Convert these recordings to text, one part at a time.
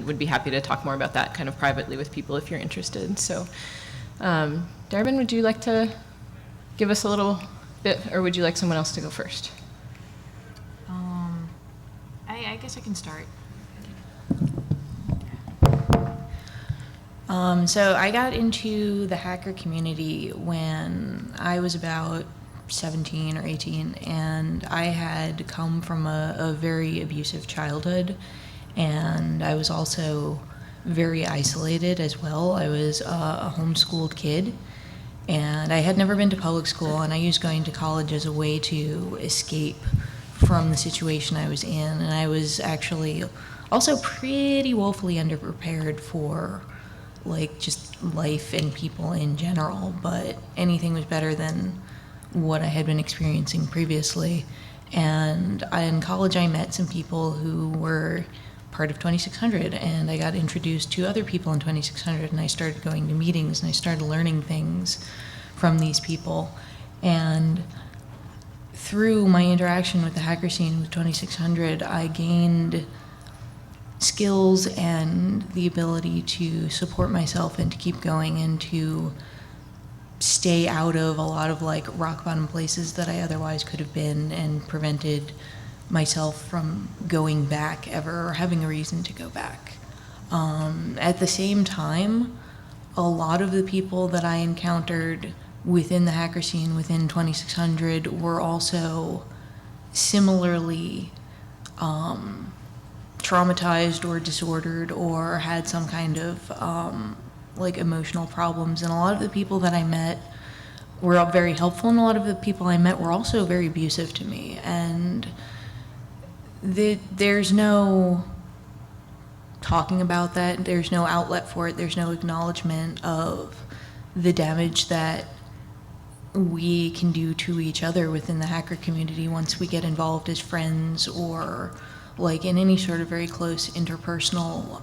and would be happy to talk more about that kind of privately with people if you're interested. So, Daravinne, would you like to give us a little bit, or would you like someone else to go first? I guess I can start. So I got into the hacker community when I was about 17 or 18, and I had come from a very abusive childhood, and I was also very isolated as well. I was a homeschooled kid, and I had never been to public school, and I used going to college as a way to escape from the situation I was in, and I was actually also pretty woefully underprepared for like just life and people in general, but anything was better than what I had been experiencing previously. And in college I met some people who were part of 2600, and I got introduced to other people in 2600, and I started going to meetings, and I started learning things from these people. And through my interaction with the hacker scene with 2600, I gained skills and the ability to support myself and to keep going and to stay out of a lot of like rock bottom places that I otherwise could have been, and prevented myself from going back ever or having a reason to go back. At the same time, a lot of the people that I encountered within the hacker scene, within 2600, were also similarly traumatized or disordered or had some kind of like emotional problems. And a lot of the people that I met were very helpful, and a lot of the people I met were also very abusive to me. And there's no talking about that. There's no outlet for it. There's no acknowledgement of the damage that we can do to each other within the hacker community once we get involved as friends, or like in any sort of very close interpersonal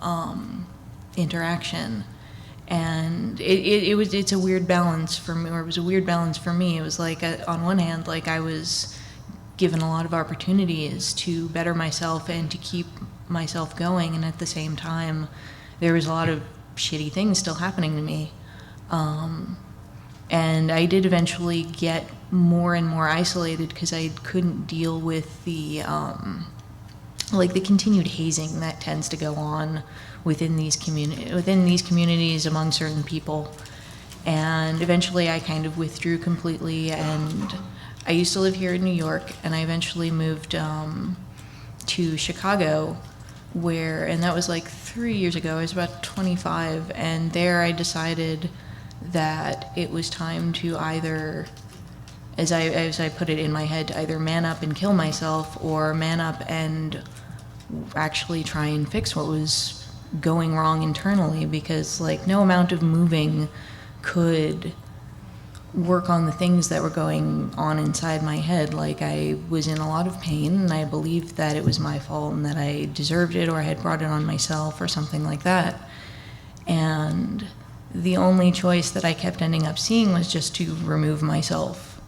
interaction. And it's a weird balance for me, or it was a weird balance for me. It was like, on one hand, like I was given a lot of opportunities to better myself and to keep myself going, and at the same time, there was a lot of shitty things still happening to me. And I did eventually get more and more isolated because I couldn't deal with the like the continued hazing that tends to go on within these communities among certain people. And eventually I kind of withdrew completely, and I used to live here in New York, and I eventually moved to Chicago, and that was like 3 years ago. I was about 25, and there I decided that it was time to either, as I put it in my head, to either man up and kill myself, or man up and actually try and fix what was going wrong internally, because like no amount of moving could work on the things that were going on inside my head. Like I was in a lot of pain, and I believed that it was my fault and that I deserved it, or I had brought it on myself or something like that. And the only choice that I kept ending up seeing was just to remove myself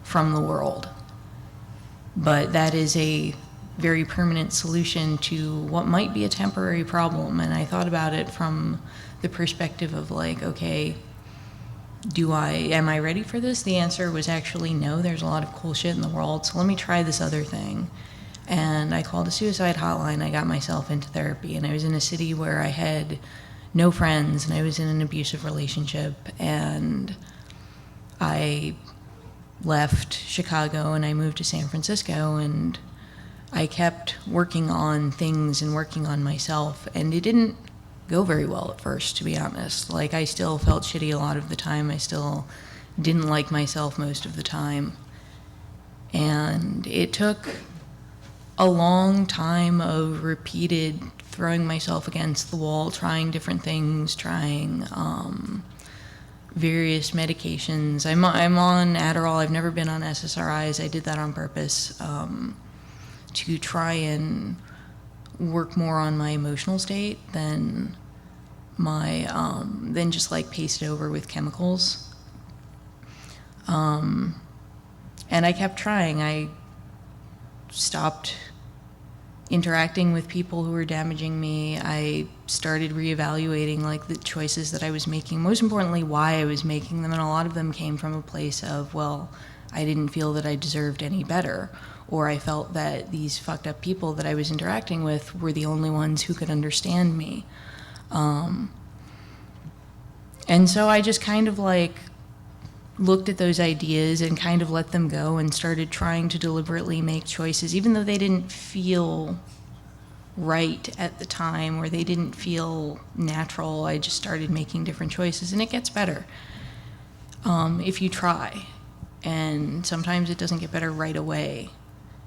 from the world. But that is a very permanent solution to what might be a temporary problem. And I thought about it from the perspective of like, okay, am I ready for this? The answer was actually no. There's a lot of cool shit in the world, so let me try this other thing. And I called a suicide hotline. I got myself into therapy, and I was in a city where I had no friends, and I was in an abusive relationship, and I left Chicago and I moved to San Francisco, and I kept working on things and working on myself, and it didn't go very well at first, to be honest. Like, I still felt shitty a lot of the time. I still didn't like myself most of the time. And it took a long time of repeated throwing myself against the wall, trying different things, trying various medications. I'm on Adderall. I've never been on SSRIs. I did that on purpose to try and work more on my emotional state than just like paste it over with chemicals. And I kept trying. I stopped interacting with people who were damaging me, I started reevaluating like the choices that I was making, most importantly why I was making them, and a lot of them came from a place of, well, I didn't feel that I deserved any better, or I felt that these fucked up people that I was interacting with were the only ones who could understand me. And so I just kind of like looked at those ideas and kind of let them go and started trying to deliberately make choices, even though they didn't feel right at the time or they didn't feel natural. I just started making different choices, and it gets better if you try. And sometimes it doesn't get better right away.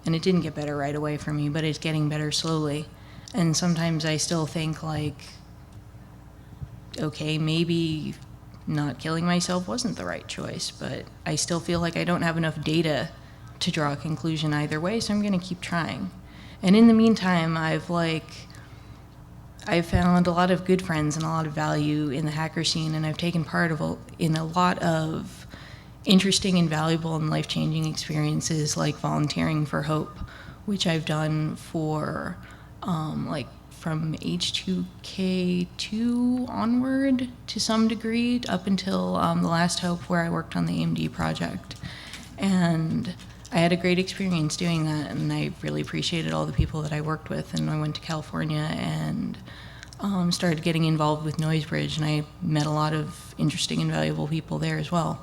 And it didn't get better right away for me, but it's getting better slowly. And sometimes I still think like, okay, maybe not killing myself wasn't the right choice, but I still feel like I don't have enough data to draw a conclusion either way, so I'm going to keep trying. And in the meantime, I've found a lot of good friends and a lot of value in the hacker scene, and I've taken part in a lot of interesting and valuable and life-changing experiences like volunteering for Hope, which I've done for from H2K2 onward to some degree, up until the last Hope, where I worked on the AMD project. And I had a great experience doing that, and I really appreciated all the people that I worked with. And I went to California and started getting involved with Noisebridge, and I met a lot of interesting and valuable people there as well.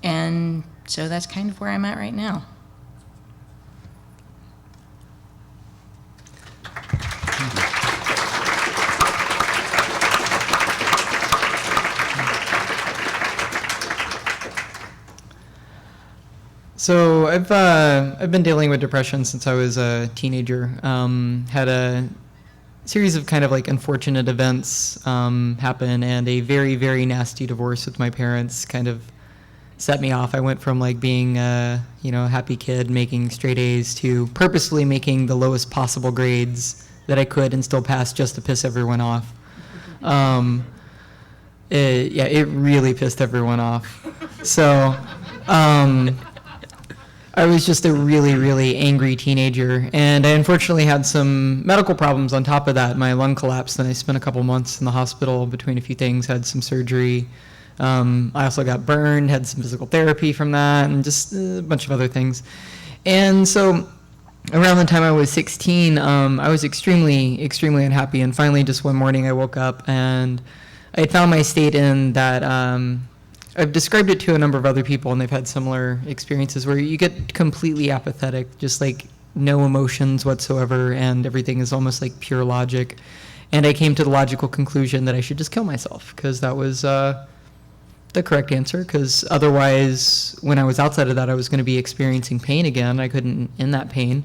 And so that's kind of where I'm at right now. So I've been dealing with depression since I was a teenager. Had a series of kind of like unfortunate events happen, and a very, very nasty divorce with my parents kind of set me off. I went from like being a happy kid making straight A's to purposely making the lowest possible grades that I could and still pass just to piss everyone off. It really pissed everyone off. So I was just a really, really angry teenager, and I unfortunately had some medical problems on top of that. My lung collapsed, and I spent a couple months in the hospital between a few things, had some surgery. I also got burned, had some physical therapy from that, and just a bunch of other things. And so around the time I was 16, I was extremely, extremely unhappy, and finally just one morning I woke up, and I had found my state in that I've described it to a number of other people, and they've had similar experiences where you get completely apathetic, just like no emotions whatsoever, and everything is almost like pure logic. And I came to the logical conclusion that I should just kill myself, because that was the correct answer, because otherwise, when I was outside of that, I was going to be experiencing pain again. I couldn't end that pain.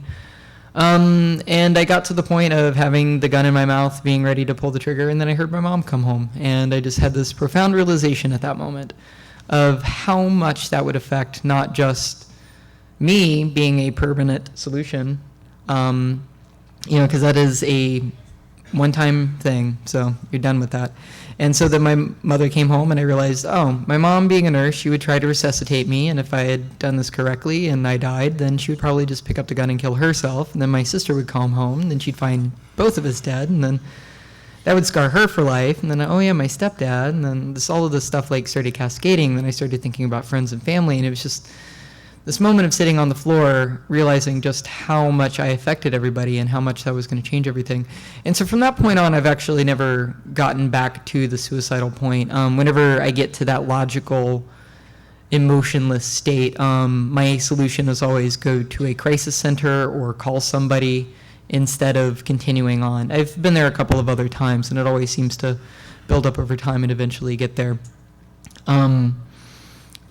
And I got to the point of having the gun in my mouth, being ready to pull the trigger, and then I heard my mom come home. And I just had this profound realization at that moment of how much that would affect not just me being a permanent solution, because that is a one-time thing, so you're done with that. And so then my mother came home, and I realized, my mom being a nurse, she would try to resuscitate me, and if I had done this correctly and I died, then she would probably just pick up the gun and kill herself, and then my sister would come home, and then she'd find both of us dead, and then that would scar her for life, and then, my stepdad, and then all of this stuff like started cascading. Then I started thinking about friends and family, and it was just this moment of sitting on the floor, realizing just how much I affected everybody and how much that was going to change everything. And so from that point on, I've actually never gotten back to the suicidal point. Whenever I get to that logical, emotionless state, my solution is always go to a crisis center or call somebody instead of continuing on. I've been there a couple of other times, and it always seems to build up over time and eventually get there.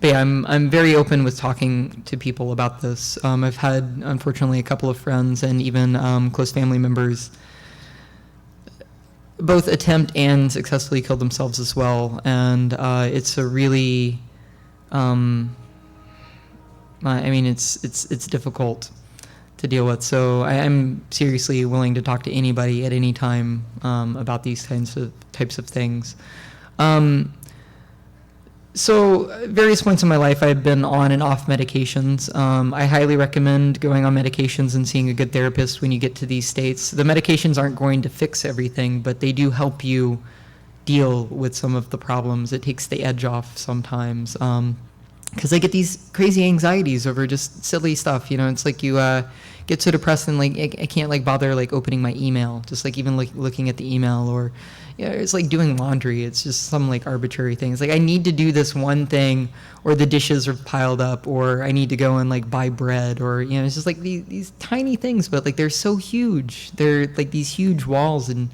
But yeah, I'm very open with talking to people about this. I've had, unfortunately, a couple of friends and even close family members both attempt and successfully kill themselves as well. And it's a really, it's difficult to deal with. So I'm seriously willing to talk to anybody at any time about these types of things. So, various points in my life, I've been on and off medications. I highly recommend going on medications and seeing a good therapist when you get to these states. The medications aren't going to fix everything, but they do help you deal with some of the problems. It takes the edge off sometimes. Because I get these crazy anxieties over just silly stuff. You know, it's like you get so depressed and like I can't like bother like opening my email, just like even like looking at the email, or you know, it's like doing laundry. It's just some like arbitrary things. Like I need to do this one thing, or the dishes are piled up, or I need to go and like buy bread, or you know, it's just like these tiny things, but like they're so huge. They're like these huge walls and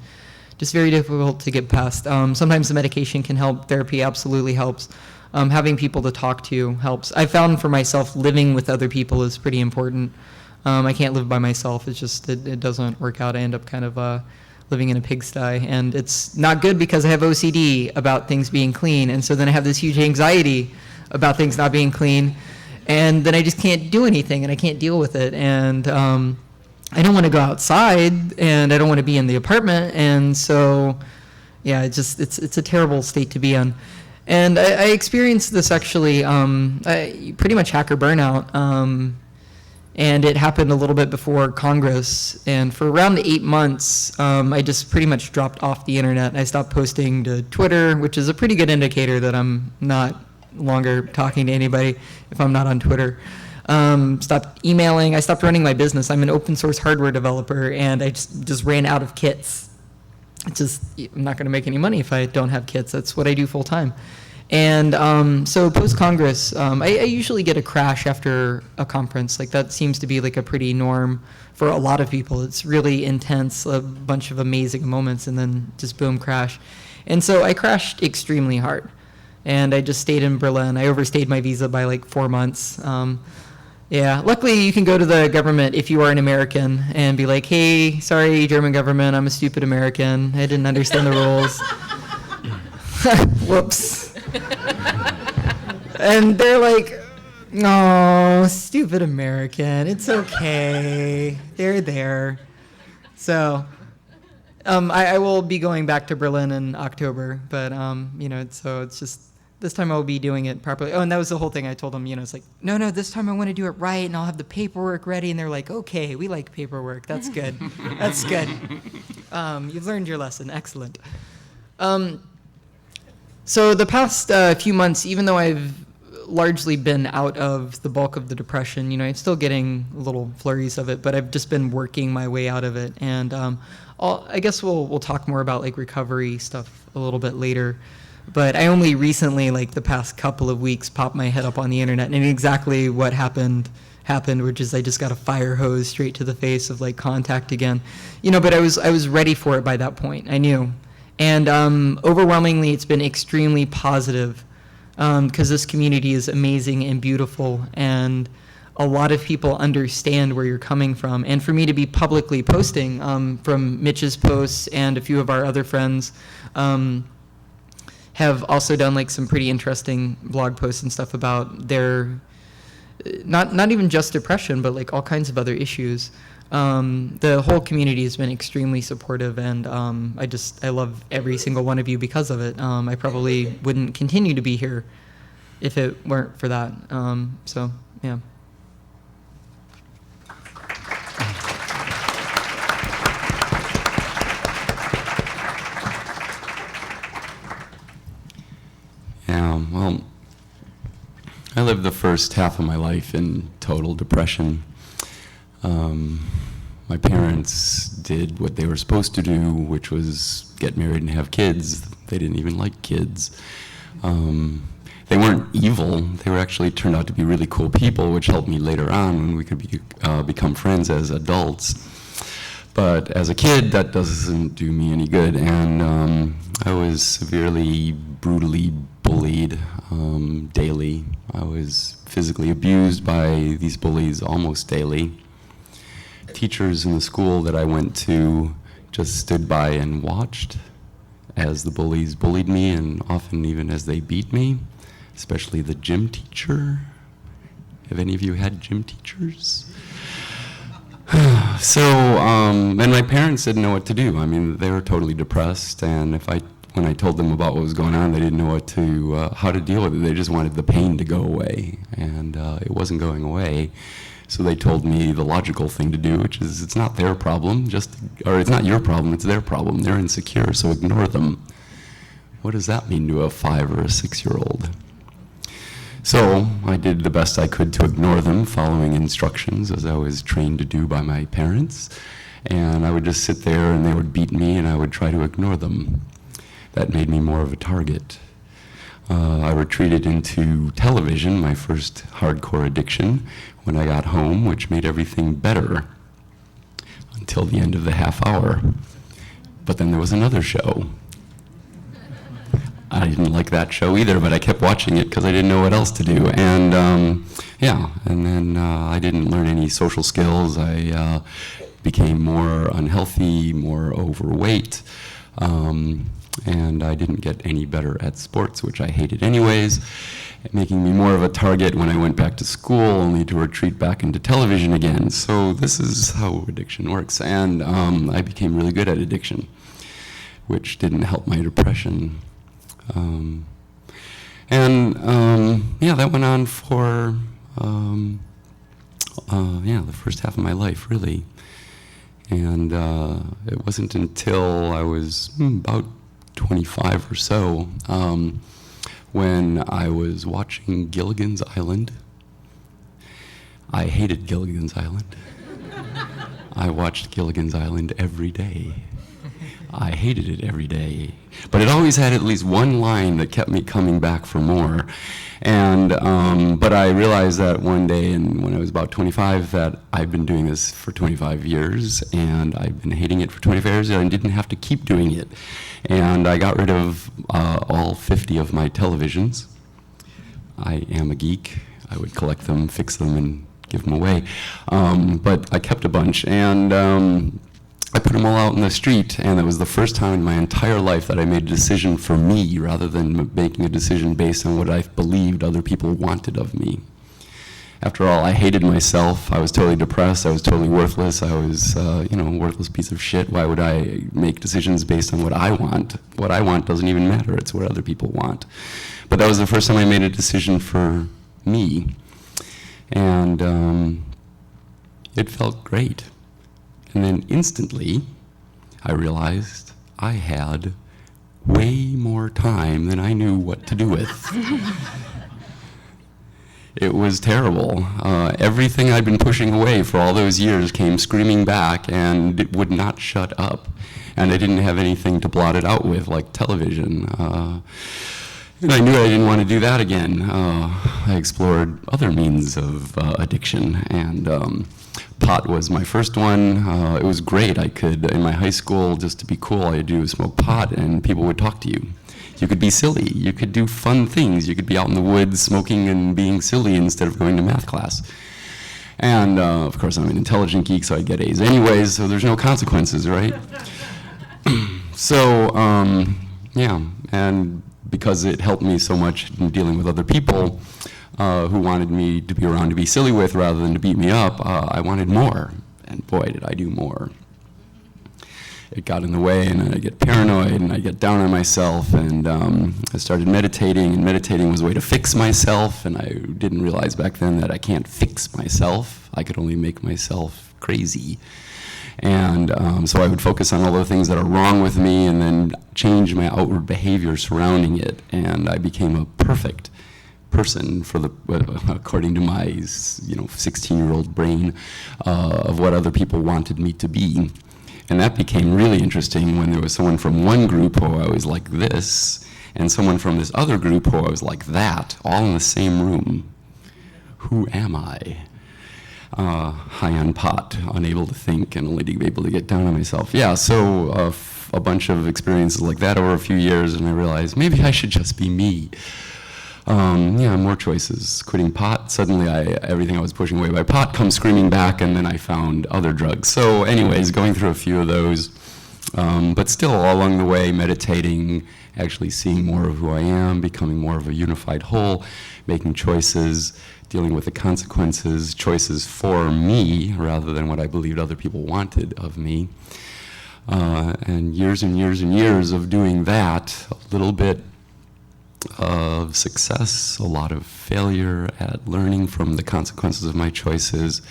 just very difficult to get past. Sometimes the medication can help. Therapy absolutely helps. Having people to talk to helps. I found for myself living with other people is pretty important. I can't live by myself. It's just, it doesn't work out. I end up kind of living in a pigsty, and it's not good because I have OCD about things being clean, and so then I have this huge anxiety about things not being clean, and then I just can't do anything, and I can't deal with it, and I don't want to go outside, and I don't want to be in the apartment, and so yeah, it's a terrible state to be in. And I experienced this actually, pretty much hacker burnout, and it happened a little bit before Congress. And for around 8 months, I just pretty much dropped off the internet. I stopped posting to Twitter, which is a pretty good indicator that I'm not longer talking to anybody if I'm not on Twitter. Stopped emailing. I stopped running my business. I'm an open source hardware developer, and I just ran out of kits. I'm not going to make any money if I don't have kits. That's what I do full time. And so post-Congress, I usually get a crash after a conference. Like that seems to be like a pretty norm for a lot of people. It's really intense, a bunch of amazing moments, and then just boom, crash. And so I crashed extremely hard. And I just stayed in Berlin. I overstayed my visa by like 4 months. Yeah, luckily you can go to the government if you are an American and be like, hey, sorry, German government, I'm a stupid American. I didn't understand the rules. Whoops. And they're like, oh, stupid American, it's okay. They're there. So I will be going back to Berlin in October, but you know, so it's just, this time I'll be doing it properly. Oh, and that was the whole thing I told them, you know, it's like, no, this time I want to do it right, and I'll have the paperwork ready. And they're like, okay, we like paperwork. That's good. That's good. You've learned your lesson. Excellent. So the past few months, even though I've largely been out of the bulk of the depression, you know, I'm still getting little flurries of it, but I've just been working my way out of it. And I guess we'll talk more about like recovery stuff a little bit later. But I only recently, like the past couple of weeks, popped my head up on the internet, and exactly what happened, which is I just got a fire hose straight to the face of like contact again. You know, but I was ready for it by that point. I knew. And overwhelmingly, it's been extremely positive because this community is amazing and beautiful, and a lot of people understand where you're coming from. And for me to be publicly posting from Mitch's posts and a few of our other friends, have also done like some pretty interesting blog posts and stuff about their, not even just depression, but like all kinds of other issues. The whole community has been extremely supportive, and I love every single one of you because of it. I probably wouldn't continue to be here if it weren't for that. So, yeah. Yeah, well, I lived the first half of my life in total depression. My parents did what they were supposed to do, which was get married and have kids. They didn't even like kids. They weren't evil. They were actually turned out to be really cool people, which helped me later on when we could become friends as adults. But as a kid, that doesn't do me any good. And I was severely, brutally bullied daily. I was physically abused by these bullies almost daily. Teachers in the school that I went to just stood by and watched as the bullies bullied me, and often even as they beat me, especially the gym teacher. Have any of you had gym teachers? So, and my parents didn't know what to do. I mean, they were totally depressed, and if I when I told them about what was going on, they didn't know how to deal with it. They just wanted the pain to go away, and it wasn't going away. So they told me the logical thing to do, which is it's not their problem, or it's not your problem, it's their problem. They're insecure, so ignore them. What does that mean to a 5 or a 6-year-old? So I did the best I could to ignore them, following instructions as I was trained to do by my parents. And I would just sit there and they would beat me and I would try to ignore them. That made me more of a target. I retreated into television, my first hardcore addiction, when I got home, which made everything better until the end of the half hour. But then there was another show. I didn't like that show either, but I kept watching it because I didn't know what else to do. And and then I didn't learn any social skills. I became more unhealthy, more overweight. And I didn't get any better at sports, which I hated anyways, making me more of a target when I went back to school, only to retreat back into television again. So this is how addiction works. And I became really good at addiction, which didn't help my depression. That went on for, the first half of my life, really. And it wasn't until I was about 25 or so when I was watching Gilligan's Island. I hated Gilligan's Island. I watched Gilligan's Island every day. I hated it every day. But it always had at least one line that kept me coming back for more. And but I realized that one day, and when I was about 25, that I've been doing this for 25 years, and I've been hating it for 25 years, and I didn't have to keep doing it. And I got rid of all 50 of my televisions. I am a geek. I would collect them, fix them, and give them away. But I kept a bunch, and I put them all out in the street, and it was the first time in my entire life that I made a decision for me rather than making a decision based on what I believed other people wanted of me. After all, I hated myself. I was totally depressed. I was totally worthless. I was, a worthless piece of shit. Why would I make decisions based on what I want? What I want doesn't even matter. It's what other people want. But that was the first time I made a decision for me. And it felt great. And then instantly, I realized I had way more time than I knew what to do with. It was terrible. Everything I'd been pushing away for all those years came screaming back, and it would not shut up. And I didn't have anything to blot it out with, like television. And I knew I didn't want to do that again. I explored other means of addiction, and pot was my first one. It was great. I could, in my high school, just to be cool, all I do is smoke pot, and people would talk to you. You could be silly. You could do fun things. You could be out in the woods smoking and being silly instead of going to math class. And, of course, I'm an intelligent geek, so I get A's anyways, so there's no consequences, right? So, and because it helped me so much in dealing with other people who wanted me to be around to be silly with rather than to beat me up, I wanted more. And boy, did I do more. It got in the way, and then I get paranoid, and I get down on myself, and I started meditating, and meditating was a way to fix myself, and I didn't realize back then that I can't fix myself. I could only make myself crazy. And so I would focus on all the things that are wrong with me and then change my outward behavior surrounding it. And I became a perfect person for according to my 16-year-old brain of what other people wanted me to be. And that became really interesting when there was someone from one group who I was like this and someone from this other group who I was like that, all in the same room. Who am I? High on pot, unable to think, and only to be able to get down on myself. Yeah, so a bunch of experiences like that over a few years, and I realized maybe I should just be me. More choices. Quitting pot, suddenly everything I was pushing away by pot comes screaming back, and then I found other drugs. So anyways, going through a few of those, but still all along the way, meditating, actually seeing more of who I am, becoming more of a unified whole, making choices, dealing with the consequences, choices for me rather than what I believed other people wanted of me. and years and years and years of doing that, a little bit of success, a lot of failure at learning from the consequences of my choices,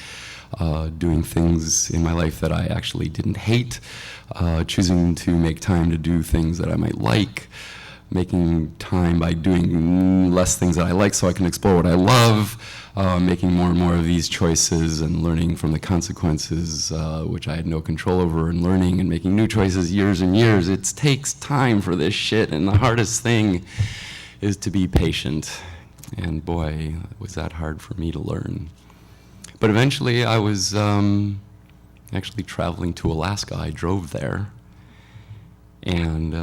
doing things in my life that I actually didn't hate, choosing to make time to do things that I might like, making time by doing less things that I like so I can explore what I love, making more and more of these choices and learning from the consequences, which I had no control over, and learning and making new choices years and years. It takes time for this shit, and the hardest thing is to be patient. And boy, was that hard for me to learn. But eventually I was actually traveling to Alaska. I drove there, and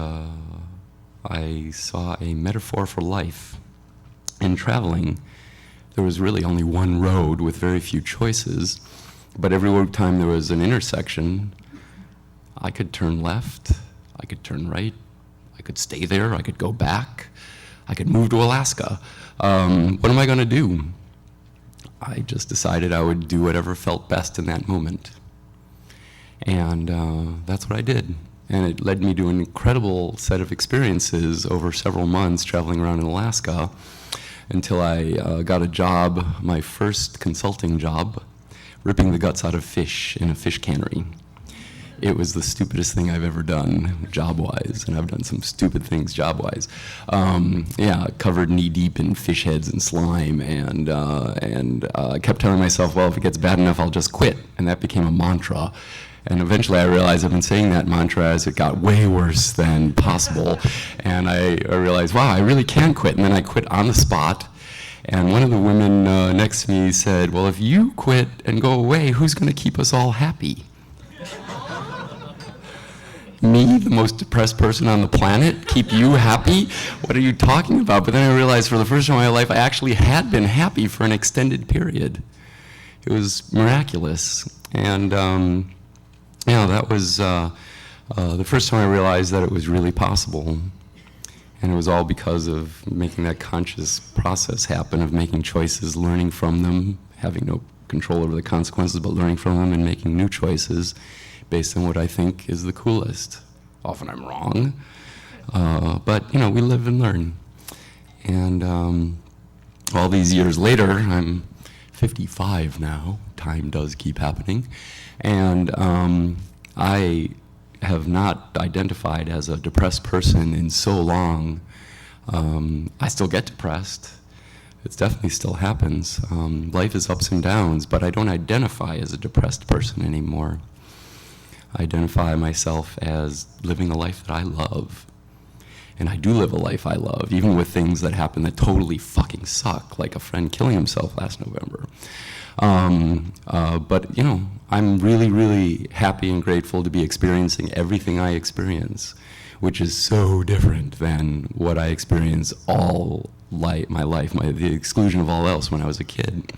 I saw a metaphor for life. In traveling, there was really only one road with very few choices, but every time there was an intersection, I could turn left, I could turn right, I could stay there, I could go back, I could move to Alaska. What am I going to do? I just decided I would do whatever felt best in that moment. And that's what I did. And it led me to an incredible set of experiences over several months traveling around in Alaska until I got a job, my first consulting job, ripping the guts out of fish in a fish cannery. It was the stupidest thing I've ever done, job-wise, and I've done some stupid things job-wise. Covered knee-deep in fish heads and slime, and I kept telling myself, well, if it gets bad enough, I'll just quit, and that became a mantra. And eventually I realized I've been saying that mantra as it got way worse than possible, and I realized, wow, I really can quit, and then I quit on the spot. And one of the women next to me said, well, if you quit and go away, who's going to keep us all happy? Me, the most depressed person on the planet, keep you happy? What are you talking about? But then I realized for the first time in my life, I actually had been happy for an extended period. It was miraculous. And that was the first time I realized that it was really possible. And it was all because of making that conscious process happen, of making choices, learning from them, having no control over the consequences, but learning from them and making new choices based on what I think is the coolest. Often I'm wrong, but we live and learn. And all these years later, I'm 55 now, time does keep happening, and I have not identified as a depressed person in so long. I still get depressed. It definitely still happens. Life is ups and downs, but I don't identify as a depressed person anymore. I identify myself as living a life that I love. And I do live a life I love, even with things that happen that totally fucking suck, like a friend killing himself last November. But I'm really, really happy and grateful to be experiencing everything I experience, which is so different than what I experienced all my life, the exclusion of all else when I was a kid.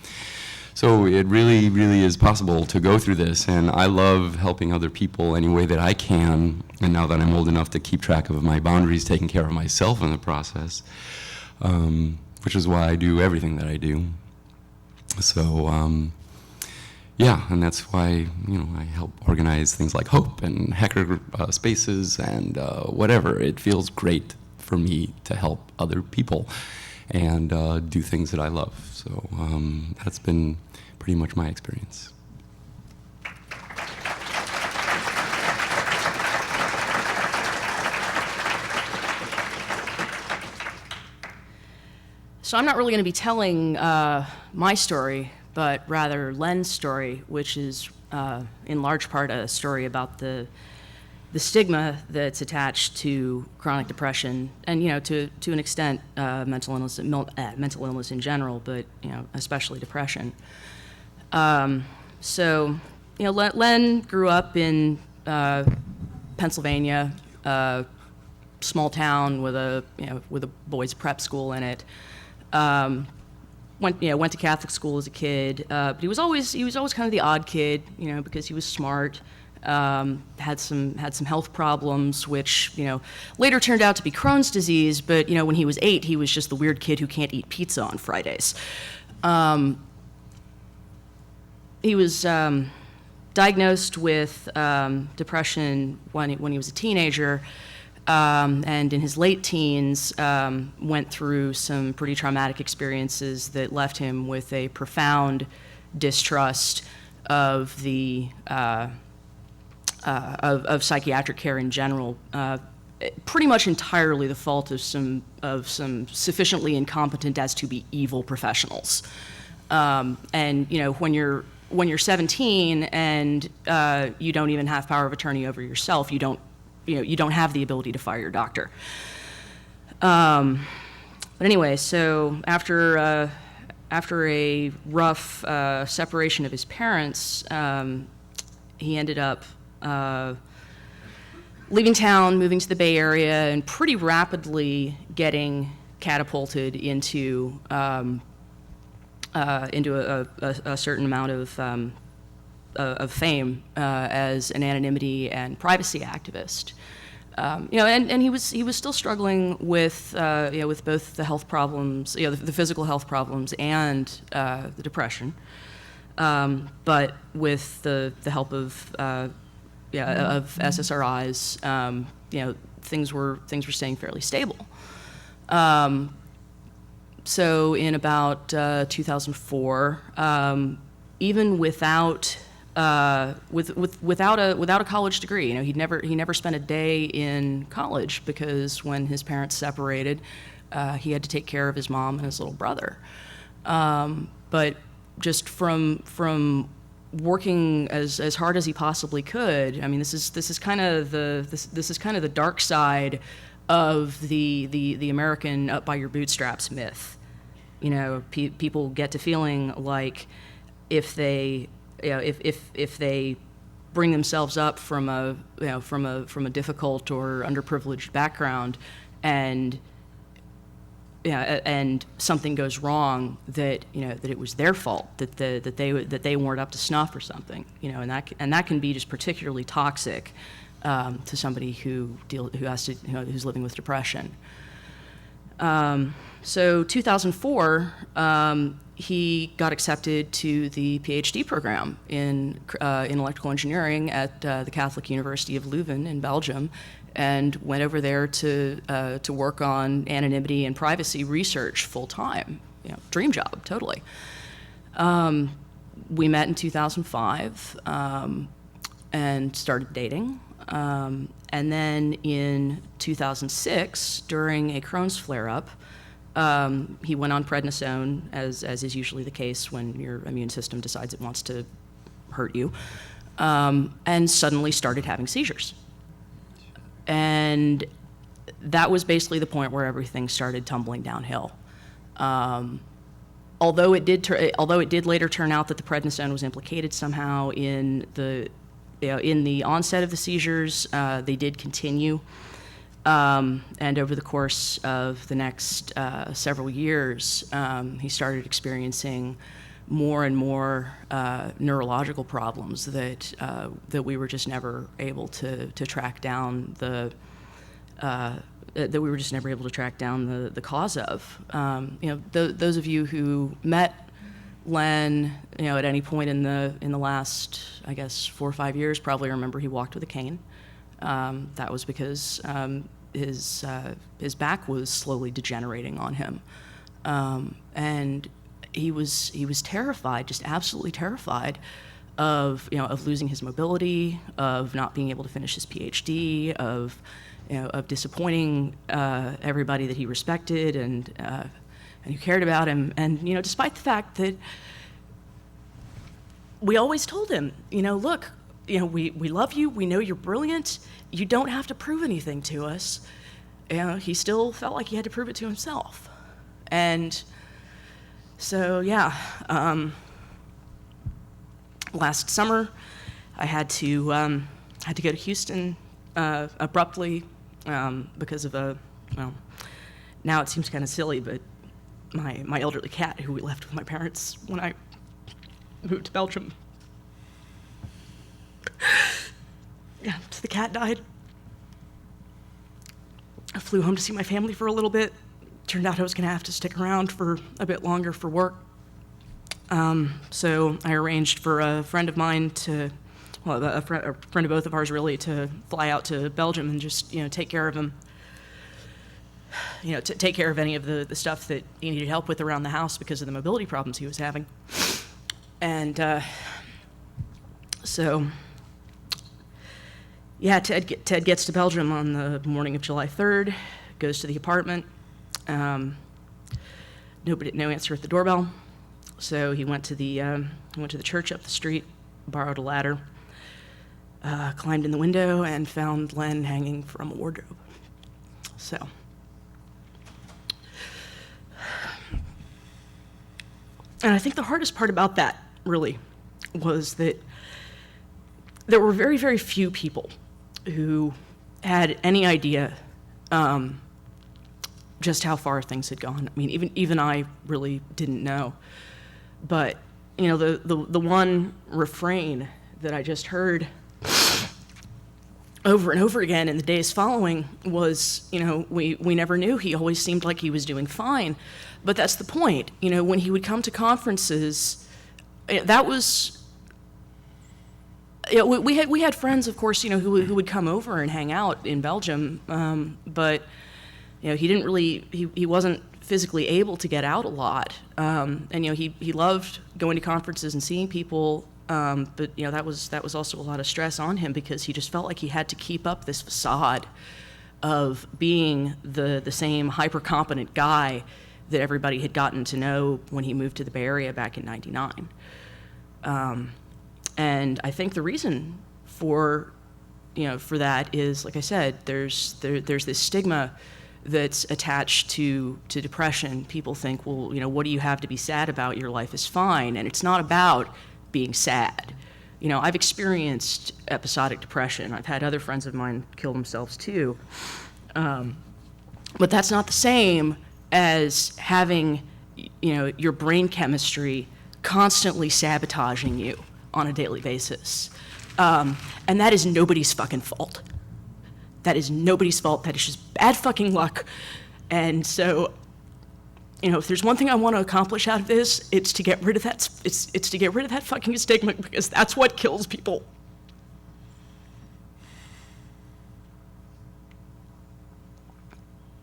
So it really, really is possible to go through this, and I love helping other people any way that I can, and now that I'm old enough to keep track of my boundaries, taking care of myself in the process, which is why I do everything that I do. So, and that's why, I help organize things like Hope and Hacker Spaces and whatever. It feels great for me to help other people and do things that I love. So that's been pretty much my experience. So I'm not really going to be telling my story, but rather Len's story, which is in large part a story about the stigma that's attached to chronic depression, and to an extent mental illness in general, but especially depression. Len grew up in Pennsylvania, small town with a boys' prep school in it. Went to Catholic school as a kid, but he was always kind of the odd kid, because he was smart. Had some health problems, which later turned out to be Crohn's disease. But when he was 8, he was just the weird kid who can't eat pizza on Fridays. He was diagnosed with depression when he was a teenager, and in his late teens went through some pretty traumatic experiences that left him with a profound distrust of the of psychiatric care in general, pretty much entirely the fault of some sufficiently incompetent as to be evil professionals. And you know, when you're 17 and you don't even have power of attorney over yourself, you don't have the ability to fire your doctor. But anyway, so after a rough separation of his parents, he ended up leaving town, moving to the Bay Area, and pretty rapidly getting catapulted into a certain amount of fame as an anonymity and privacy activist. And he was still struggling with with both the health problems, the physical health problems and the depression. But with the help of SSRIs, things were staying fairly stable. So in about 2004, even without a college degree, he never spent a day in college, because when his parents separated, he had to take care of his mom and his little brother. But just from working as hard as he possibly could, I mean, this is kind of the dark side of the American up by your bootstraps myth. People get to feeling like if they bring themselves up from a difficult or underprivileged background, and something goes wrong, that it was their fault, that they weren't up to snuff or something, and that can be just particularly toxic to somebody who's living with depression. So 2004, he got accepted to the PhD program in electrical engineering at the Catholic University of Leuven in Belgium, and went over there to work on anonymity and privacy research full time. Dream job, totally. We met in 2005 and started dating. And then in 2006, during a Crohn's flare-up, he went on prednisone, as is usually the case when your immune system decides it wants to hurt you, and suddenly started having seizures. And that was basically the point where everything started tumbling downhill. Although it did later turn out that the prednisone was implicated somehow in the onset of the seizures, they did continue. And over the course of the next several years, he started experiencing more and more neurological problems that we were just never able to track down the cause of. Those of you who met Len, at any point in the last, I guess, 4 or 5 years, probably remember he walked with a cane. That was because his back was slowly degenerating on him, and he was terrified, just absolutely terrified of losing his mobility, of not being able to finish his PhD, of disappointing everybody that he respected and who cared about him. And despite the fact that we always told him, look, we love you, we know you're brilliant, you don't have to prove anything to us. He still felt like he had to prove it to himself. And so, last summer, I had to go to Houston abruptly because of now it seems kind of silly, but my elderly cat, who we left with my parents when I moved to Belgium, so the cat died. I flew home to see my family for a little bit. Turned out I was going to have to stick around for a bit longer for work. So I arranged for a friend of mine to well, a friend of both of ours really, to fly out to Belgium and just, take care of him. To take care of any of the stuff that he needed help with around the house because of the mobility problems he was having. And so, yeah, Ted gets to Belgium on the morning of July 3rd, goes to the apartment. No answer at the doorbell. So he went to the church up the street, borrowed a ladder, climbed in the window, and found Len hanging from a wardrobe. So, and I think the hardest part about that, really, was that there were very, very few people who had any idea just how far things had gone. I mean, even I really didn't know. But, the one refrain that I just heard over and over again in the days following was, we never knew. He always seemed like he was doing fine. But that's the point. When he would come to conferences, that was... we had friends, of course, who would come over and hang out in Belgium, but he didn't really, he wasn't physically able to get out a lot, and he loved going to conferences and seeing people, but that was also a lot of stress on him because he just felt like he had to keep up this facade of being the same hyper competent guy that everybody had gotten to know when he moved to the Bay Area back in '99. And I think the reason for that is, like I said, there's this stigma that's attached to depression. People think, well, what do you have to be sad about? Your life is fine. And it's not about being sad. I've experienced episodic depression. I've had other friends of mine kill themselves too. But that's not the same as having, your brain chemistry constantly sabotaging you on a daily basis. And that is nobody's fucking fault. That is nobody's fault. That is just bad fucking luck. And so, if there's one thing I want to accomplish out of this, it's to get rid of that. It's to get rid of that fucking stigma, because that's what kills people.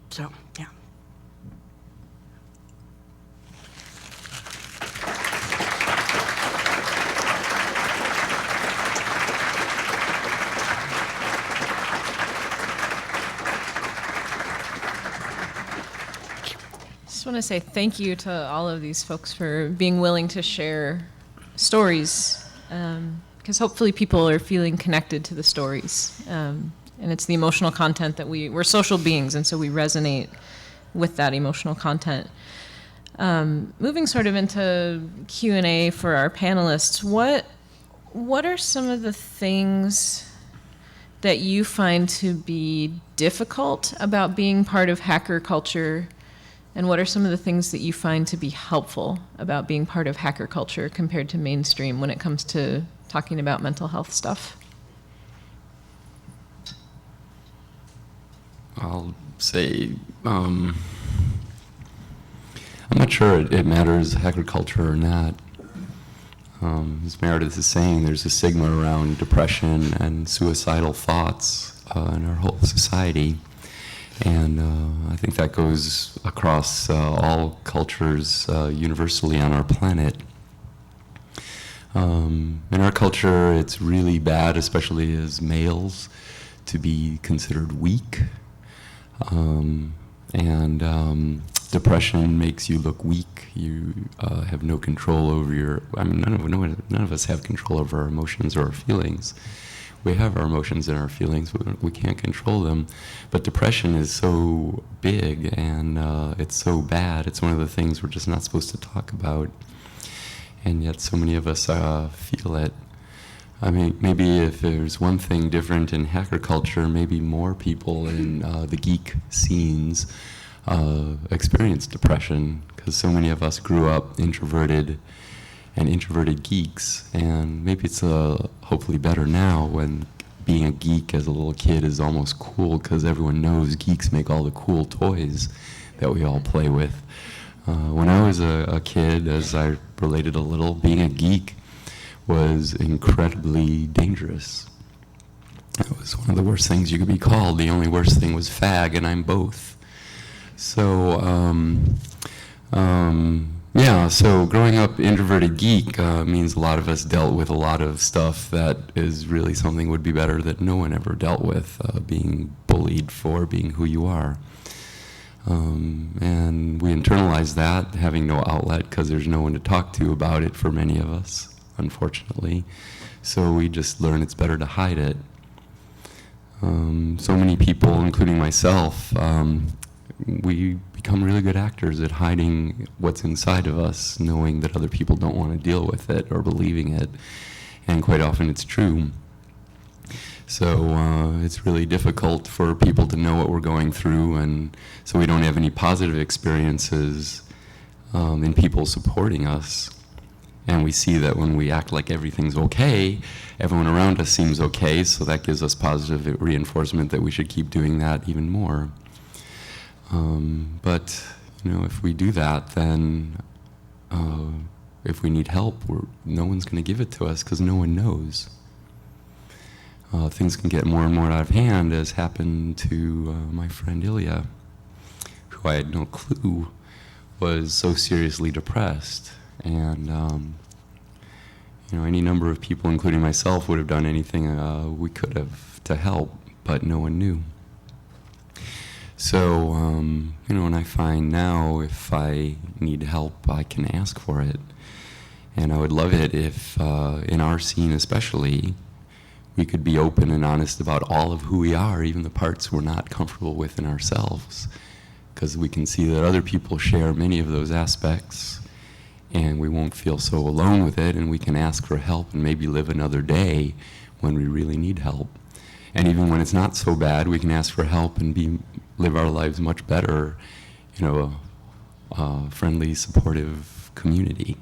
So, yeah. I want to say thank you to all of these folks for being willing to share stories, because hopefully people are feeling connected to the stories, and it's the emotional content that we're social beings, and so we resonate with that emotional content. Moving sort of into Q&A for our panelists, what are some of the things that you find to be difficult about being part of hacker culture? And what are some of the things that you find to be helpful about being part of hacker culture compared to mainstream when it comes to talking about mental health stuff? I'll say, I'm not sure it matters hacker culture or not. As Meredith is saying, there's a stigma around depression and suicidal thoughts in our whole society. And I think that goes across all cultures universally on our planet. In our culture, it's really bad, especially as males, to be considered weak. Depression makes you look weak. You have no control over none of us have control over our emotions or our feelings. We have our emotions and our feelings, but we can't control them. But depression is so big and it's so bad. It's one of the things we're just not supposed to talk about. And yet so many of us feel it. I mean, maybe if there's one thing different in hacker culture, maybe more people in the geek scenes experience depression, because so many of us grew up introverted and introverted geeks, and maybe it's hopefully better now when being a geek as a little kid is almost cool, because everyone knows geeks make all the cool toys that we all play with. When I was a kid, as I related a little, being a geek was incredibly dangerous. It was one of the worst things you could be called. The only worst thing was fag, and I'm both. So, yeah, so growing up introverted geek means a lot of us dealt with a lot of stuff that is really something would be better that no one ever dealt with, being bullied for being who you are. And we internalize that, having no outlet because there's no one to talk to about it for many of us, unfortunately. So we just learn it's better to hide it. So many people, including myself, we become really good actors at hiding what's inside of us, knowing that other people don't want to deal with it or believing it, and quite often it's true. So it's really difficult for people to know what we're going through, and so we don't have any positive experiences in people supporting us. And we see that when we act like everything's okay, everyone around us seems okay, so that gives us positive reinforcement that we should keep doing that even more. But, you know, if we do that, then if we need help, no one's going to give it to us because no one knows. Things can get more and more out of hand, as happened to my friend Ilya, who I had no clue was so seriously depressed. And, you know, any number of people, including myself, would have done anything we could have to help, but no one knew. So, you know, and I find now if I need help, I can ask for it. And I would love it if, in our scene especially, we could be open and honest about all of who we are, even the parts we're not comfortable with in ourselves, because we can see that other people share many of those aspects, and we won't feel so alone with it, and we can ask for help and maybe live another day when we really need help. And even when it's not so bad, we can ask for help and live our lives much better, you know, a friendly, supportive community.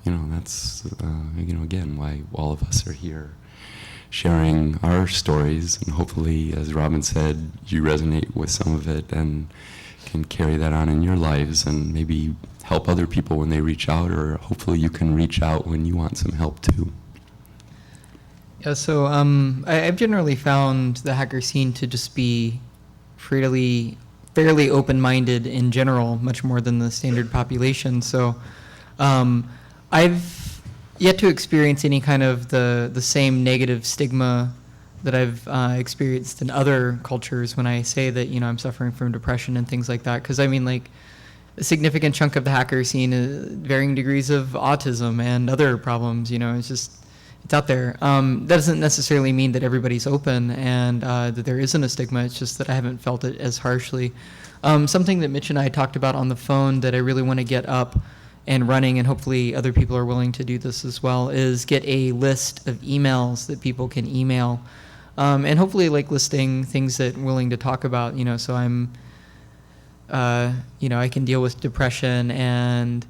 You know, that's, you know, again, why all of us are here sharing our stories, and hopefully, as Robin said, you resonate with some of it and can carry that on in your lives and maybe help other people when they reach out, or hopefully you can reach out when you want some help too. Yeah, so I've generally found the hacker scene to just be fairly open-minded in general, much more than the standard population. So I've yet to experience any kind of the same negative stigma that I've experienced in other cultures when I say that, you know, I'm suffering from depression and things like that. Because I mean, like, a significant chunk of the hacker scene is varying degrees of autism and other problems. You know, it's out there. That doesn't necessarily mean that everybody's open and that there isn't a stigma. It's just that I haven't felt it as harshly. Something that Mitch and I talked about on the phone that I really want to get up and running, and hopefully other people are willing to do this as well, is get a list of emails that people can email. And hopefully, like, listing things that I'm willing to talk about, you know, so I'm, you know, I can deal with depression and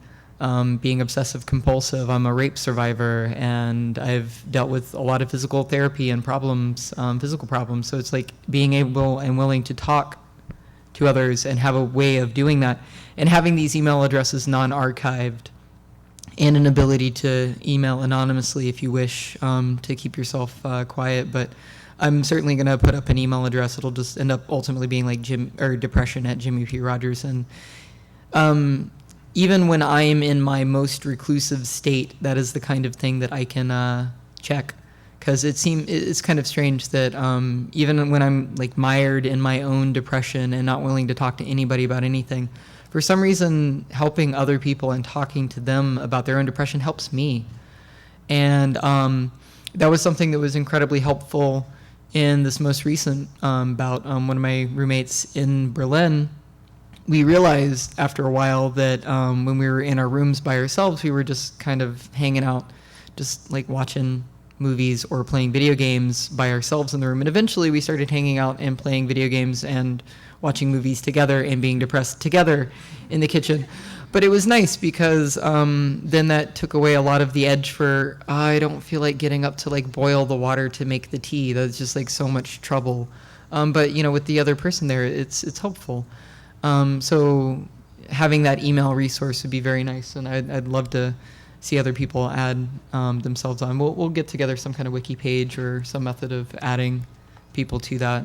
being obsessive compulsive. I'm a rape survivor, and I've dealt with a lot of physical therapy and problems, physical problems. So it's like being able and willing to talk to others and have a way of doing that, and having these email addresses non-archived, and an ability to email anonymously if you wish, to keep yourself quiet. But I'm certainly going to put up an email address. It'll just end up ultimately being like depression@JimmiePRodgers. And even when I am in my most reclusive state, that is the kind of thing that I can check. Because it's kind of strange that even when I'm like mired in my own depression and not willing to talk to anybody about anything, for some reason helping other people and talking to them about their own depression helps me. And that was something that was incredibly helpful in this most recent bout. One of my roommates in Berlin, we realized after a while that when we were in our rooms by ourselves, we were just kind of hanging out, just like watching movies or playing video games by ourselves in the room. And eventually we started hanging out and playing video games and watching movies together and being depressed together in the kitchen. But it was nice because then that took away a lot of the edge for, I don't feel like getting up to like boil the water to make the tea. That's just like so much trouble. But you know, with the other person there, it's helpful. So having that email resource would be very nice. And I'd love to see other people add themselves on. We'll get together some kind of wiki page or some method of adding people to that.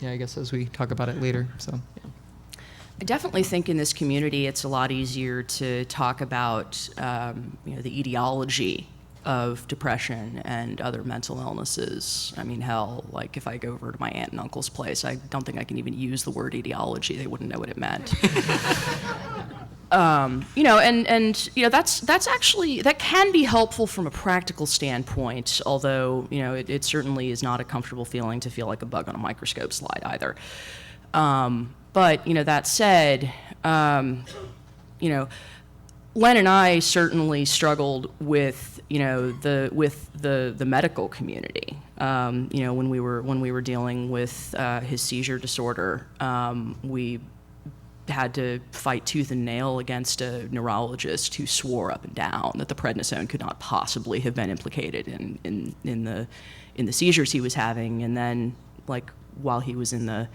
Yeah, I guess as we talk about it later. So, yeah. I definitely think in this community it's a lot easier to talk about the etiology of depression and other mental illnesses. I mean, hell, like if I go over to my aunt and uncle's place, I don't think I can even use the word etiology. They wouldn't know what it meant. That's actually, that can be helpful from a practical standpoint, although, it certainly is not a comfortable feeling to feel like a bug on a microscope slide either. But, that said, Len and I certainly struggled with the medical community. When we were dealing with his seizure disorder, we had to fight tooth and nail against a neurologist who swore up and down that the prednisone could not possibly have been implicated in the seizures he was having. And then, like, while he was in the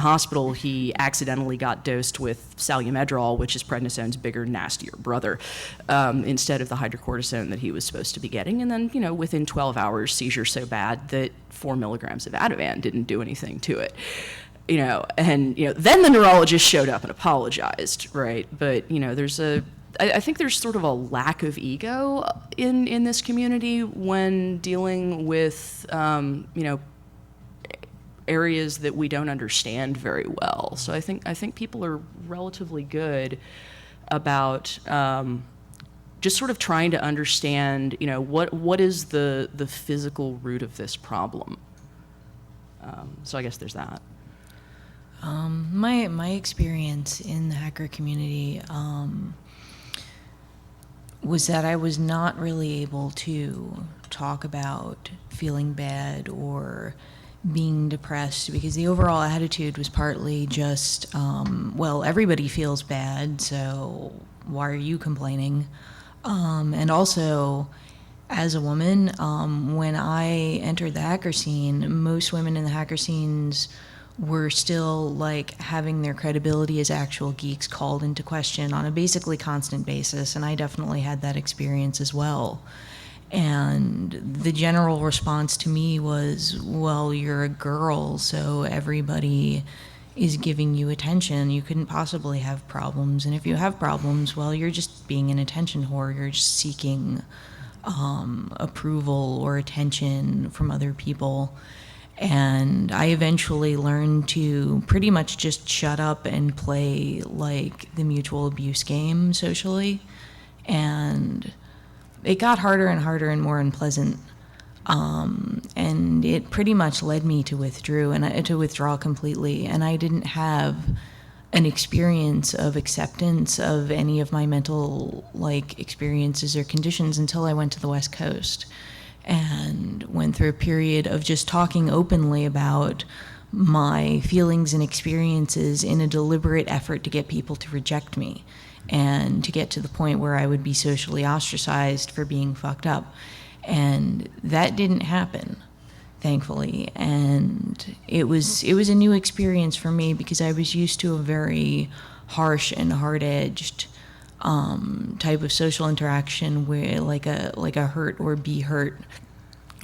hospital, he accidentally got dosed with salumedrol, which is prednisone's bigger, nastier brother, instead of the hydrocortisone that he was supposed to be getting. And then, within 12 hours, seizures so bad that 4 milligrams of adjuvant didn't do anything to it. Then the neurologist showed up and apologized, right? But, I think there's sort of a lack of ego in this community when dealing with, areas that we don't understand very well. So I think people are relatively good about just sort of trying to understand, what is the physical root of this problem. So I guess there's that. My experience in the hacker community was that I was not really able to talk about feeling bad or being depressed, because the overall attitude was partly just, well, everybody feels bad, so why are you complaining? And also, as a woman, when I entered the hacker scene, most women in the hacker scenes were still like having their credibility as actual geeks called into question on a basically constant basis, and I definitely had that experience as well. And the general response to me was, well, you're a girl, so everybody is giving you attention. You couldn't possibly have problems. And if you have problems, well, you're just being an attention whore. You're just seeking approval or attention from other people. And I eventually learned to pretty much just shut up and play like the mutual abuse game socially. And it got harder and harder and more unpleasant, and it pretty much led me to withdraw completely. And I didn't have an experience of acceptance of any of my mental experiences or conditions until I went to the West Coast and went through a period of just talking openly about my feelings and experiences in a deliberate effort to get people to reject me, and to get to the point where I would be socially ostracized for being fucked up. And that didn't happen, thankfully. And it was a new experience for me, because I was used to a very harsh and hard-edged type of social interaction where like a hurt or be hurt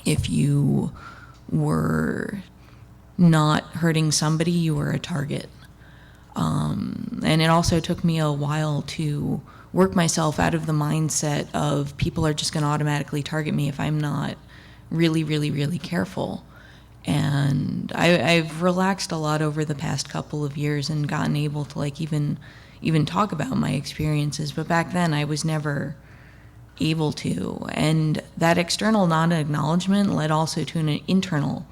if you were not hurting somebody, you were a target. And it also took me a while to work myself out of the mindset of people are just going to automatically target me if I'm not really, really, really careful. And I've relaxed a lot over the past couple of years and gotten able to even talk about my experiences. But back then I was never able to. And that external non-acknowledgement led also to an internal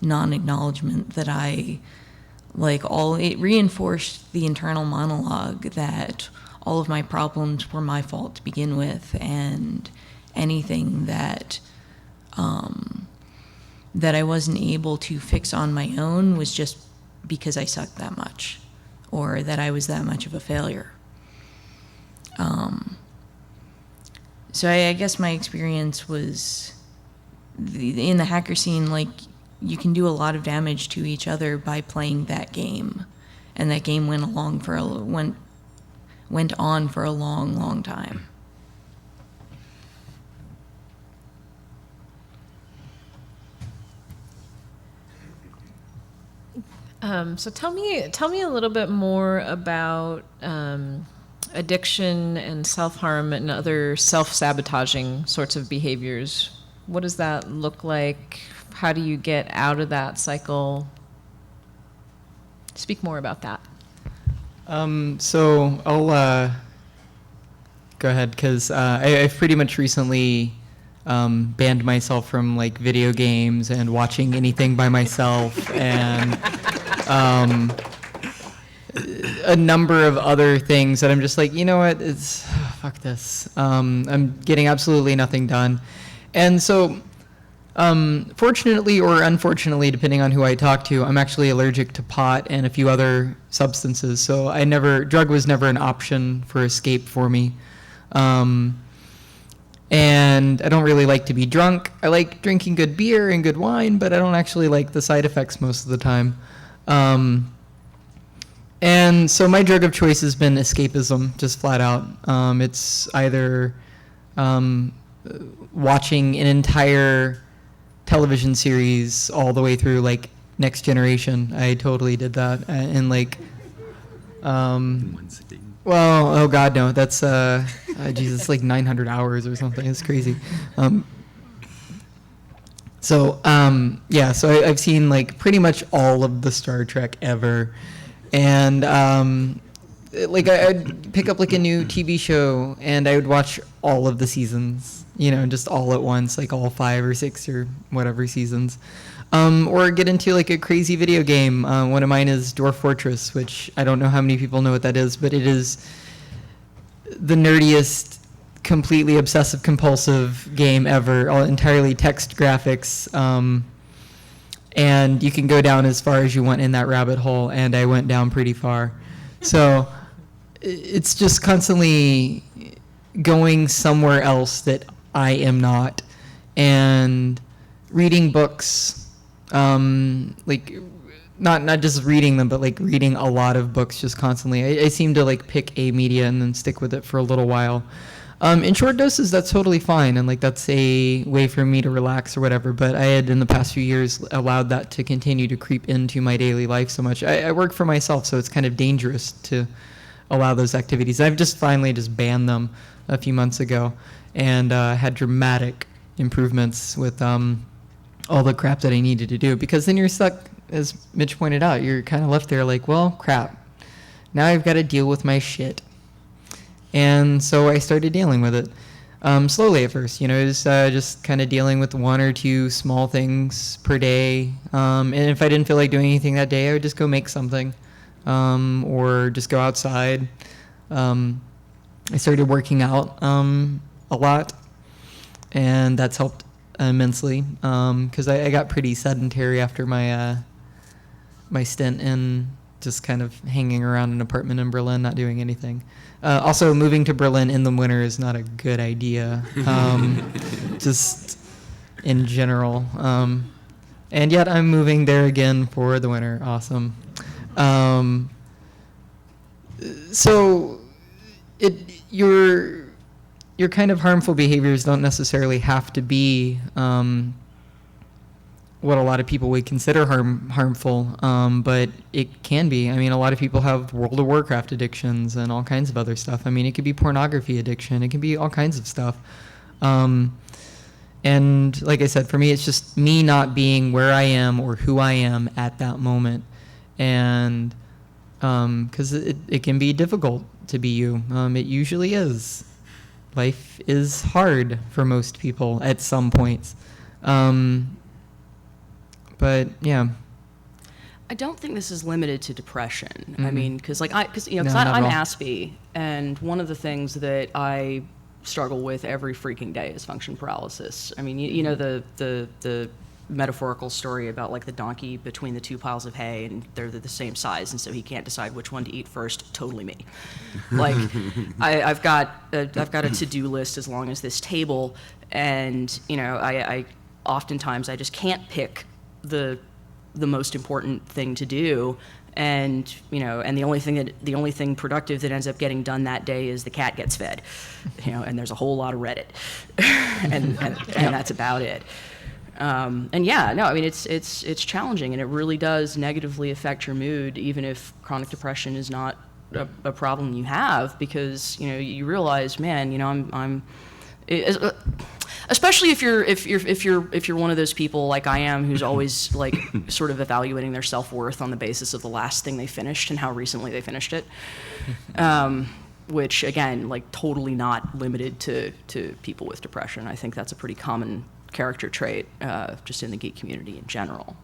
non-acknowledgement that it reinforced the internal monologue that all of my problems were my fault to begin with, and anything that I wasn't able to fix on my own was just because I sucked that much, or that I was that much of a failure. So I guess my experience was in the hacker scene, you can do a lot of damage to each other by playing that game, and that game went on for a long, long time. So tell me a little bit more about addiction and self-harm and other self-sabotaging sorts of behaviors. What does that look like? How do you get out of that cycle? Speak more about that. So I'll go ahead, because I've pretty much recently banned myself from like video games and watching anything by myself, and a number of other things that I'm just like, you know what, fuck this. I'm getting absolutely nothing done. And so fortunately or unfortunately, depending on who I talk to, I'm actually allergic to pot and a few other substances. So drug was never an option for escape for me. And I don't really like to be drunk. I like drinking good beer and good wine, but I don't actually like the side effects most of the time. And so my drug of choice has been escapism, just flat out. It's either watching an entire television series all the way through, like Next Generation. I totally did that. And like, One sitting. well, oh God, no, that's, Jesus, like 900 hours or something. It's crazy. So I've seen like pretty much all of the Star Trek ever. And like I'd pick up like a new TV show and I would watch all of the seasons, just all at once, like all 5 or 6 or whatever seasons. Or get into like a crazy video game. One of mine is Dwarf Fortress, which I don't know how many people know what that is, but it is the nerdiest, completely obsessive compulsive game ever, all entirely text graphics. And you can go down as far as you want in that rabbit hole, and I went down pretty far. So it's just constantly going somewhere else that I am not, and reading books, like not just reading them, but like reading a lot of books just constantly. I seem to like pick a media and then stick with it for a little while. In short doses, that's totally fine, and like that's a way for me to relax or whatever, but I had in the past few years allowed that to continue to creep into my daily life so much. I work for myself, so it's kind of dangerous to allow those activities. I've just finally just banned them a few months ago, and had dramatic improvements with all the crap that I needed to do, because then you're stuck, as Mitch pointed out, you're kind of left there like, well, crap, now I've got to deal with my shit. And so I started dealing with it slowly at first. It was just kind of dealing with 1 or 2 small things per day. And if I didn't feel like doing anything that day, I would just go make something, or just go outside. I started working out a lot, and that's helped immensely, because I got pretty sedentary after my my stint in just kind of hanging around an apartment in Berlin, not doing anything. Also, moving to Berlin in the winter is not a good idea, just in general. And yet I'm moving there again for the winter. Awesome. So your kind of harmful behaviors don't necessarily have to be what a lot of people would consider harmful, but it can be. I mean, a lot of people have World of Warcraft addictions and all kinds of other stuff. I mean, it could be pornography addiction. It can be all kinds of stuff. And like I said, for me, it's just me not being where I am or who I am at that moment. And because it can be difficult to be you. It usually is. Life is hard for most people at some points. But yeah. I don't think this is limited to depression. Mm-hmm. I mean, because I'm Aspie, and one of the things that I struggle with every freaking day is function paralysis. I mean, you know the metaphorical story about like the donkey between the 2 piles of hay, and they're the same size, and so he can't decide which one to eat first. Totally me. Like I've got a to-do list as long as this table, and I oftentimes I just can't pick the most important thing to do, and and the only thing productive that ends up getting done that day is the cat gets fed, and there's a whole lot of Reddit, and that's about it. And yeah, no, I mean, it's challenging, and it really does negatively affect your mood, even if chronic depression is not a problem you have, because, you know, you realize, man, you know, especially if you're one of those people like I am, who's always like sort of evaluating their self-worth on the basis of the last thing they finished and how recently they finished it. Which, again, like totally not limited to people with depression. I think that's a pretty common character trait just in the geek community in general.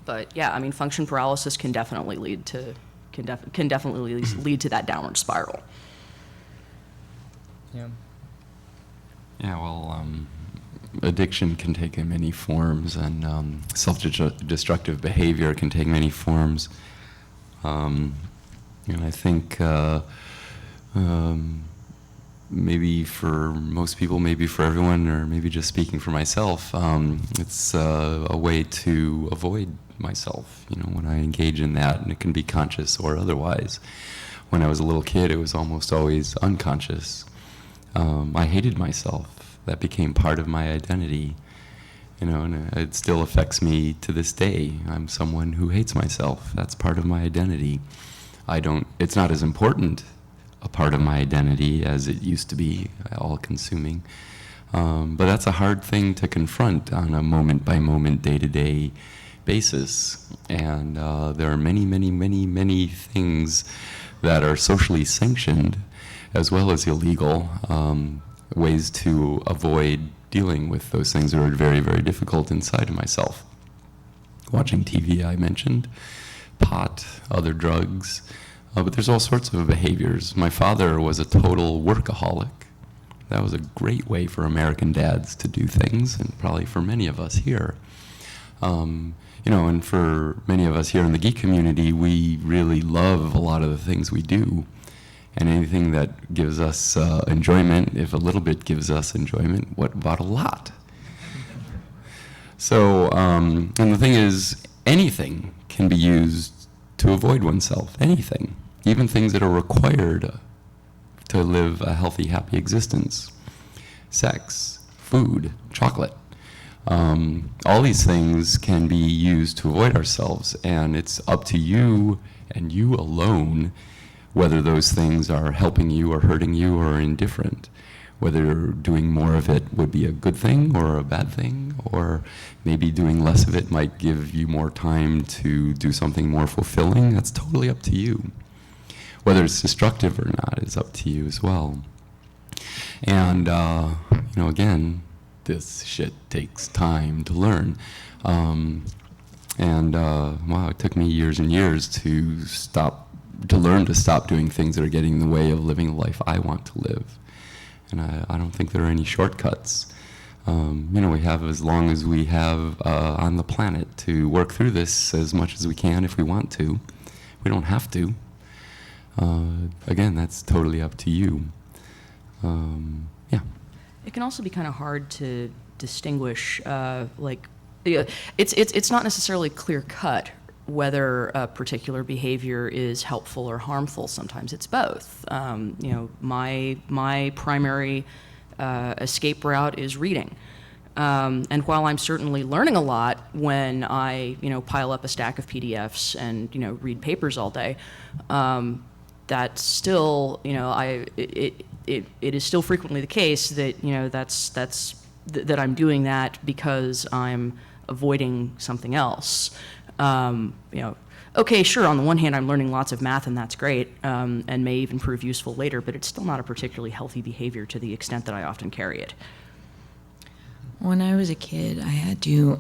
But yeah, I mean, function paralysis can definitely lead to lead to that downward spiral. Yeah. Yeah, well, addiction can take many forms, and self-destructive behavior can take many forms. And I think maybe for most people, maybe for everyone, or maybe just speaking for myself, it's a way to avoid myself, you know, when I engage in that, and it can be conscious or otherwise. When I was a little kid, it was almost always unconscious. I hated myself. That became part of my identity, you know, and it still affects me to this day. I'm someone who hates myself. That's part of my identity. It's not as important a part of my identity as it used to be, all-consuming. But that's a hard thing to confront on a moment-by-moment, day-to-day basis. And there are many, many, many, many things that are socially sanctioned as well as illegal, ways to avoid dealing with those things that are very, very difficult inside of myself. Watching TV, I mentioned, pot, other drugs, but there's all sorts of behaviors. My father was a total workaholic. That was a great way for American dads to do things, and probably for many of us here. You know, and for many of us here in the geek community, we really love a lot of the things we do. And anything that gives us enjoyment, if a little bit gives us enjoyment, what about a lot? So, and the thing is, anything can be used to avoid oneself, anything. Even things that are required to live a healthy, happy existence. Sex, food, chocolate. All these things can be used to avoid ourselves, and it's up to you and you alone whether those things are helping you or hurting you or indifferent. Whether doing more of it would be a good thing or a bad thing, or maybe doing less of it might give you more time to do something more fulfilling. That's totally up to you. Whether it's destructive or not is up to you as well. And, you know, again, this shit takes time to learn. Wow, it took me years and years to learn to stop doing things that are getting in the way of living the life I want to live. And I don't think there are any shortcuts. You know, we have as long as we have on the planet to work through this as much as we can if we want to. We don't have to. Again, that's totally up to you. Yeah. It can also be kind of hard to distinguish, it's not necessarily clear-cut whether a particular behavior is helpful or harmful. Sometimes it's both. You know, my primary escape route is reading. And while I'm certainly learning a lot when I, you know, pile up a stack of PDFs and, you know, read papers all day, that's still, you know, it is still frequently the case that, you know, that I'm doing that because I'm avoiding something else. You know, okay, sure, on the one hand, I'm learning lots of math, and that's great, and may even prove useful later, but it's still not a particularly healthy behavior to the extent that I often carry it. When I was a kid, I had to,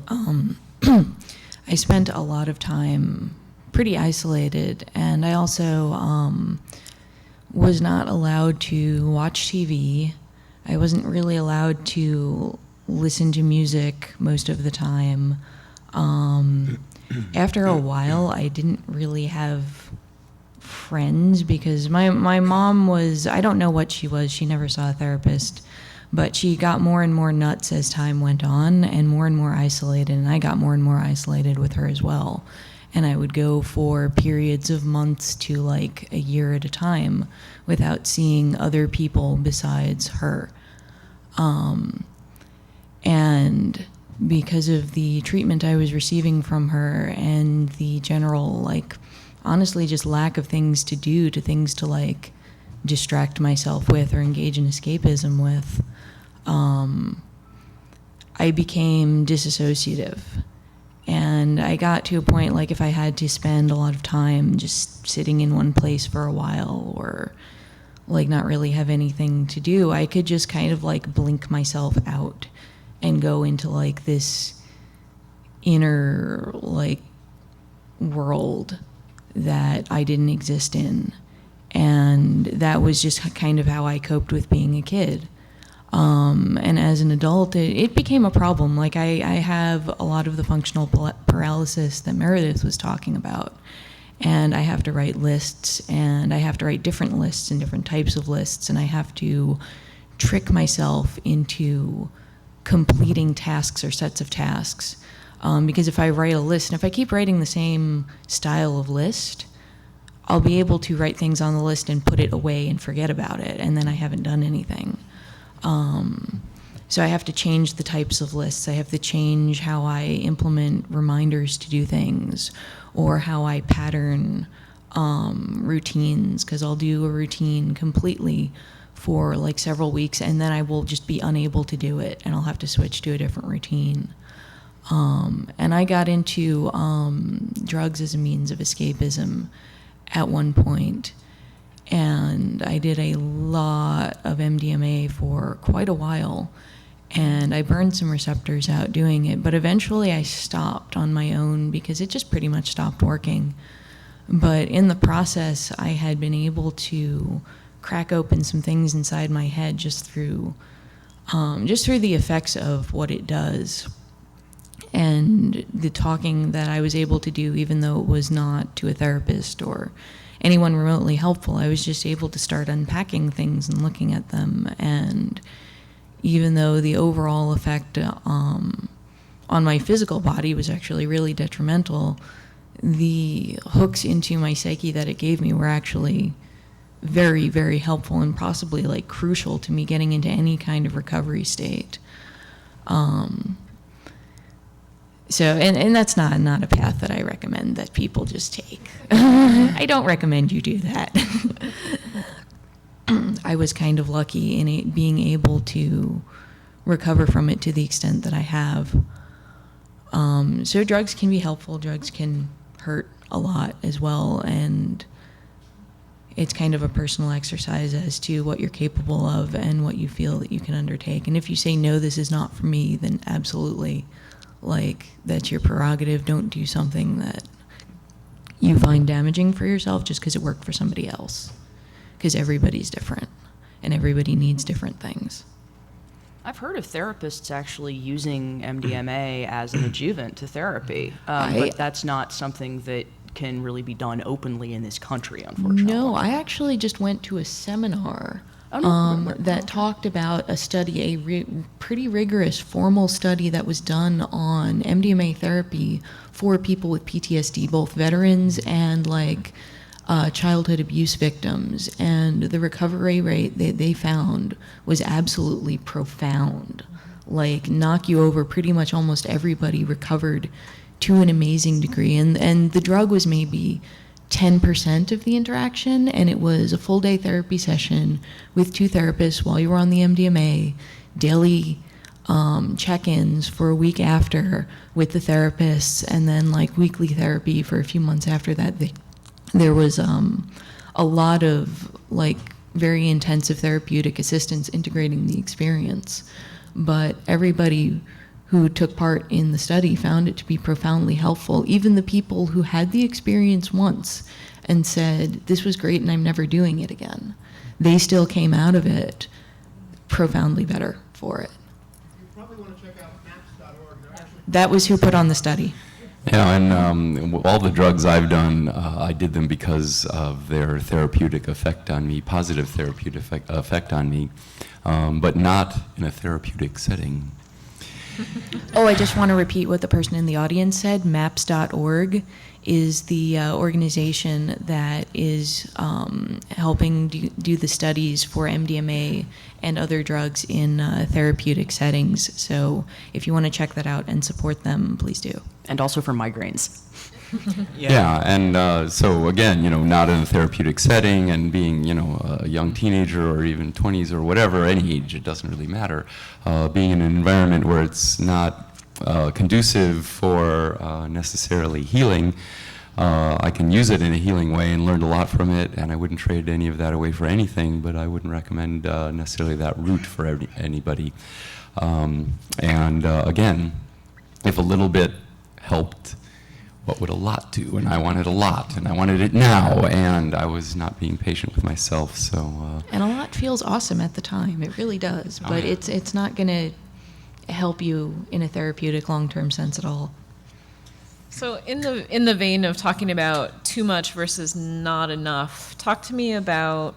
I spent a lot of time pretty isolated, and I also was not allowed to watch TV. I wasn't really allowed to listen to music most of the time. After a while, I didn't really have friends because my mom was, I don't know what she was, she never saw a therapist, but she got more and more nuts as time went on and more isolated, and I got more and more isolated with her as well. And I would go for periods of months to like a year at a time without seeing other people besides her. And because of the treatment I was receiving from her and the general, like, honestly, just lack of things to do, things to, like, distract myself with or engage in escapism with, I became disassociative. And I got to a point, like, if I had to spend a lot of time just sitting in one place for a while or, like, not really have anything to do, I could just kind of, like, blink myself out and go into, like, this inner, like, world that I didn't exist in. And that was just kind of how I coped with being a kid. And as an adult, it became a problem. Like, I have a lot of the functional paralysis that Meredith was talking about. And I have to write lists, and I have to write different lists and different types of lists, and I have to trick myself into completing tasks or sets of tasks. Because if I write a list, and if I keep writing the same style of list, I'll be able to write things on the list and put it away and forget about it, and then I haven't done anything. So I have to change the types of lists. I have to change how I implement reminders to do things, or how I pattern routines, because I'll do a routine completely for like several weeks, and then I will just be unable to do it, and I'll have to switch to a different routine. And I got into drugs as a means of escapism at one point, and I did a lot of MDMA for quite a while, and I burned some receptors out doing it, but eventually I stopped on my own because it just pretty much stopped working. But in the process, I had been able to crack open some things inside my head just through the effects of what it does. And the talking that I was able to do, even though it was not to a therapist or anyone remotely helpful, I was just able to start unpacking things and looking at them. And even though the overall effect on my physical body was actually really detrimental, the hooks into my psyche that it gave me were actually very, very helpful and possibly like crucial to me getting into any kind of recovery state. So, and that's not a path that I recommend that people just take. I don't recommend you do that. I was kind of lucky in being able to recover from it to the extent that I have. So drugs can be helpful. Drugs can hurt a lot as well, and it's kind of a personal exercise as to what you're capable of and what you feel that you can undertake. And if you say, no, this is not for me, then absolutely. Like, that's your prerogative. Don't do something that you find damaging for yourself just because it worked for somebody else. Because everybody's different, and everybody needs different things. I've heard of therapists actually using MDMA as an adjuvant to therapy, but that's not something that can really be done openly in this country, unfortunately. No, I actually just went to a seminar that talked about a study, pretty rigorous formal study that was done on MDMA therapy for people with PTSD, both veterans and like childhood abuse victims. And the recovery rate that they found was absolutely profound. Like, knock you over, pretty much almost everybody recovered to an amazing degree. And the drug was maybe 10% of the interaction, and it was a full day therapy session with 2 therapists while you were on the MDMA, daily check-ins for a week after with the therapists, and then like weekly therapy for a few months after that. There was a lot of like very intensive therapeutic assistance integrating the experience, but everybody who took part in the study found it to be profoundly helpful. Even the people who had the experience once and said, this was great and I'm never doing it again, they still came out of it profoundly better for it. You probably want to check out maps.org. That was who put on the study. Yeah, and all the drugs I've done, I did them because of their therapeutic effect on me, positive therapeutic effect on me, but not in a therapeutic setting. Oh, I just want to repeat what the person in the audience said. MAPS.org is the organization that is helping do the studies for MDMA and other drugs in therapeutic settings. So if you want to check that out and support them, please do. And also for migraines. Yeah, and so again, not in a therapeutic setting, and being, a young teenager or even 20s or whatever, any age, it doesn't really matter. Being in an environment where it's not conducive for necessarily healing, I can use it in a healing way and learned a lot from it, and I wouldn't trade any of that away for anything, but I wouldn't recommend necessarily that route for anybody. Again, if a little bit helped, what would a lot do? And I wanted a lot, and I wanted it now, and I was not being patient with myself, so... And a lot feels awesome at the time. It really does, but yeah. it's not going to help you in a therapeutic long-term sense at all. So in the vein of talking about too much versus not enough, talk to me about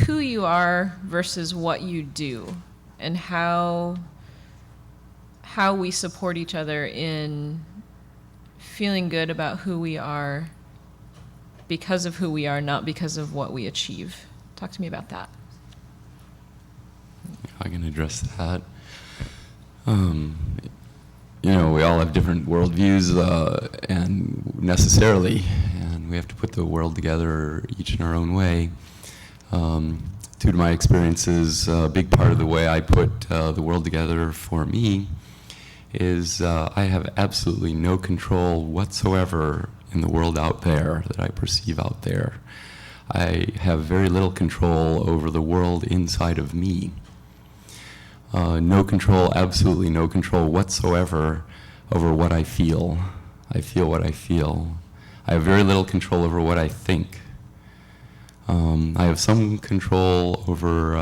who you are versus what you do, and how we support each other in feeling good about who we are because of who we are, not because of what we achieve. Talk to me about that. I can address that. We all have different worldviews, and necessarily, and we have to put the world together each in our own way. Due to my experiences, a big part of the way I put the world together for me is I have absolutely no control whatsoever in the world out there that I perceive out there. I have very little control over the world inside of me. No control, absolutely no control whatsoever over what I feel. I feel what I feel. I have very little control over what I think. I have some control over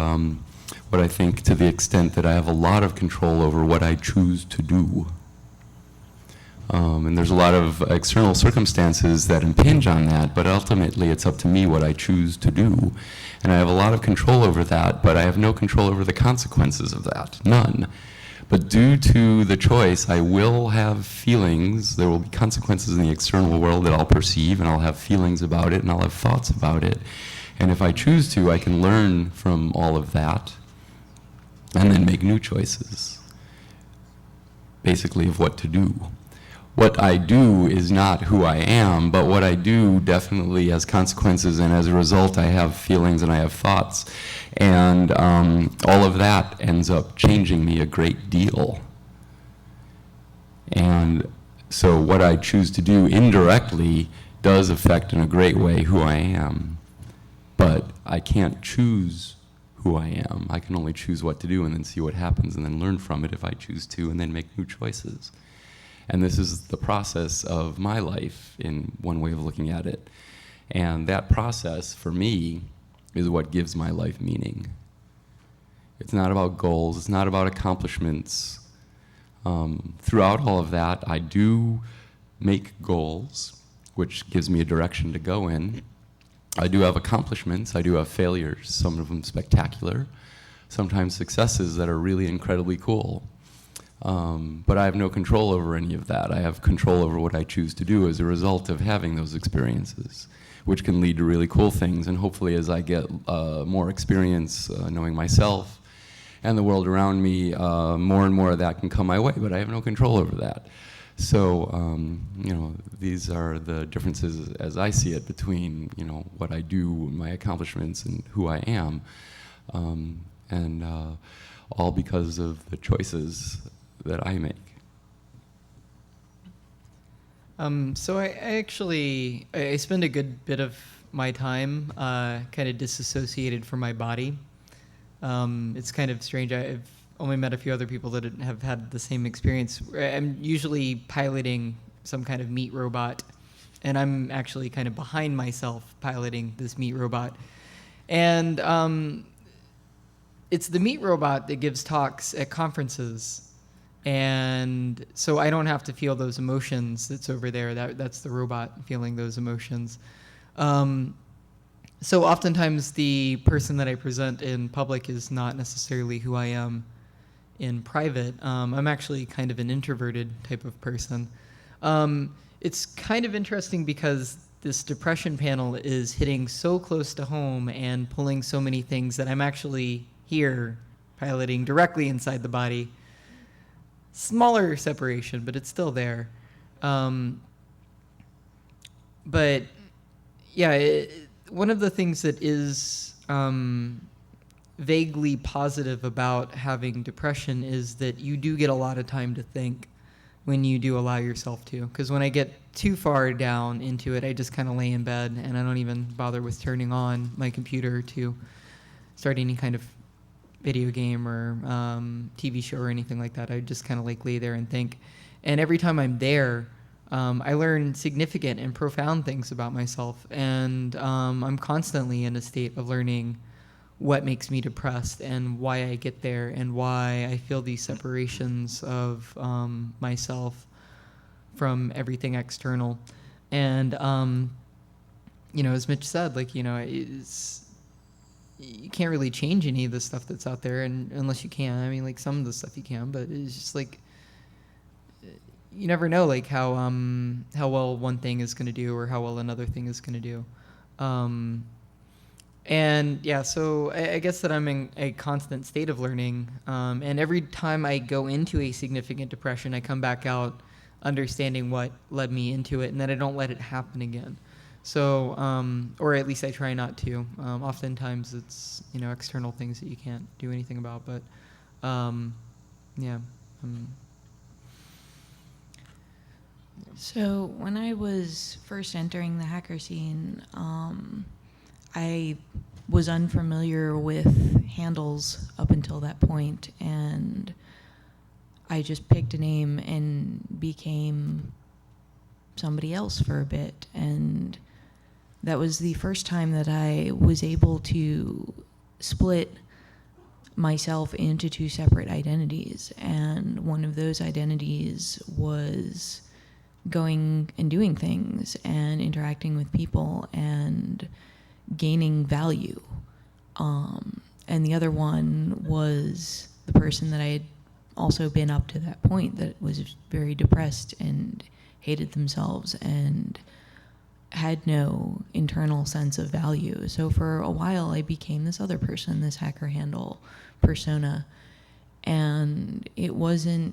what I think, to the extent that I have a lot of control over what I choose to do. And there's a lot of external circumstances that impinge on that, but ultimately it's up to me what I choose to do. And I have a lot of control over that, but I have no control over the consequences of that, none. But due to the choice, I will have feelings. There will be consequences in the external world that I'll perceive, and I'll have feelings about it, and I'll have thoughts about it. And if I choose to, I can learn from all of that and then make new choices, basically, of what to do. What I do is not who I am, but what I do definitely has consequences, and as a result, I have feelings and I have thoughts. And all of that ends up changing me a great deal. And so what I choose to do indirectly does affect in a great way who I am. But I can't choose who I am. I can only choose what to do and then see what happens and then learn from it if I choose to, and then make new choices. And this is the process of my life in one way of looking at it. And that process, for me, is what gives my life meaning. It's not about goals. It's not about accomplishments. Throughout all of that, I do make goals, which gives me a direction to go in. I do have accomplishments. I do have failures, some of them spectacular, sometimes successes that are really incredibly cool. But I have no control over any of that. I have control over what I choose to do as a result of having those experiences, which can lead to really cool things. And hopefully as I get more experience knowing myself and the world around me, more and more of that can come my way, but I have no control over that. So, these are the differences as I see it between, what I do, my accomplishments, and who I am. And all because of the choices that I make. So I spend a good bit of my time kind of disassociated from my body. It's kind of strange. I've only met a few other people that have had the same experience. I'm usually piloting some kind of meat robot, and I'm actually kind of behind myself piloting this meat robot. And it's the meat robot that gives talks at conferences. And so I don't have to feel those emotions that's over there. That's the robot feeling those emotions. So oftentimes the person that I present in public is not necessarily who I am in private. I'm actually kind of an introverted type of person. It's kind of interesting because this depression panel is hitting so close to home and pulling so many things that I'm actually here piloting directly inside the body. Smaller separation, but it's still there. But yeah, one of the things that is vaguely positive about having depression is that you do get a lot of time to think when you do allow yourself to. Because when I get too far down into it, I just kind of lay in bed and I don't even bother with turning on my computer to start any kind of video game or TV show or anything like that. I just kind of like lay there and think. And every time I'm there, I learn significant and profound things about myself. And I'm constantly in a state of learning what makes me depressed and why I get there and why I feel these separations of myself from everything external. And, as Mitch said, you can't really change any of the stuff that's out there unless you can. I mean, some of the stuff you can, but it's just you never know how well one thing is going to do or how well another thing is going to do. And yeah, so I guess that I'm in a constant state of learning. And every time I go into a significant depression, I come back out understanding what led me into it, and then I don't let it happen again. So, or at least I try not to. Oftentimes it's, external things that you can't do anything about, but yeah. So when I was first entering the hacker scene, I was unfamiliar with handles up until that point, and I just picked a name and became somebody else for a bit. And that was the first time that I was able to split myself into two separate identities. And one of those identities was going and doing things and interacting with people and gaining value. And the other one was the person that I had also been up to that point that was very depressed and hated themselves and had no internal sense of value. So for a while I became this other person, this hacker handle persona, and it was a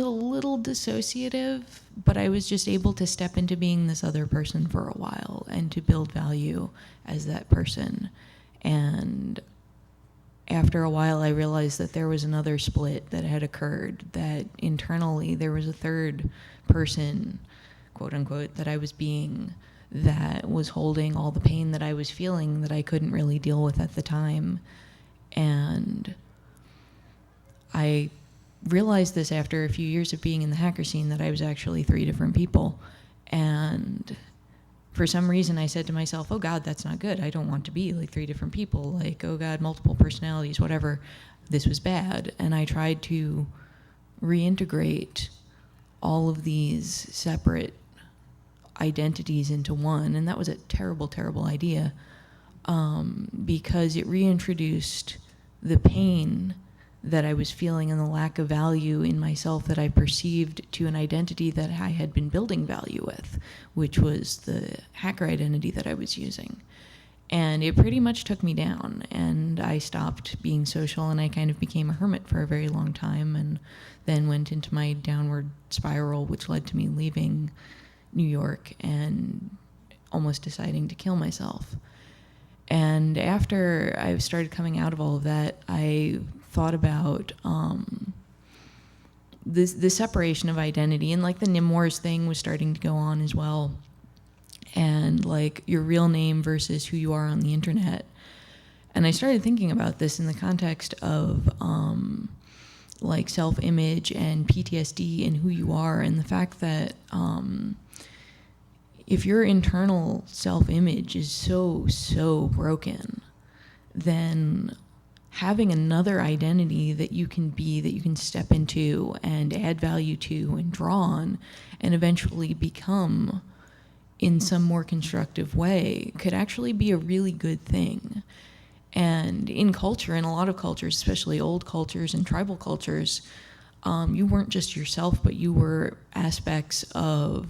little dissociative, but I was just able to step into being this other person for a while and to build value as that person. And after a while, I realized that there was another split that had occurred, that internally there was a third person, quote unquote, that I was being, that was holding all the pain that I was feeling that I couldn't really deal with at the time. And I realized this after a few years of being in the hacker scene, that I was actually three different people. And for some reason I said to myself, oh God, that's not good. I don't want to be like three different people. Oh God, multiple personalities, whatever. This was bad. And I tried to reintegrate all of these separate identities into one. And that was a terrible, terrible idea, because it reintroduced the pain that I was feeling and the lack of value in myself that I perceived to an identity that I had been building value with, which was the hacker identity that I was using. And it pretty much took me down, and I stopped being social, and I kind of became a hermit for a very long time, and then went into my downward spiral, which led to me leaving New York and almost deciding to kill myself. And after I started coming out of all of that, I thought about the separation of identity, and the NIM Wars thing was starting to go on as well, and your real name versus who you are on the internet. And I started thinking about this in the context of self-image and PTSD and who you are, and the fact that if your internal self-image is so broken, then having another identity that you can be, that you can step into and add value to and draw on and eventually become in some more constructive way could actually be a really good thing. And in culture, in a lot of cultures, especially old cultures and tribal cultures, you weren't just yourself, but you were aspects of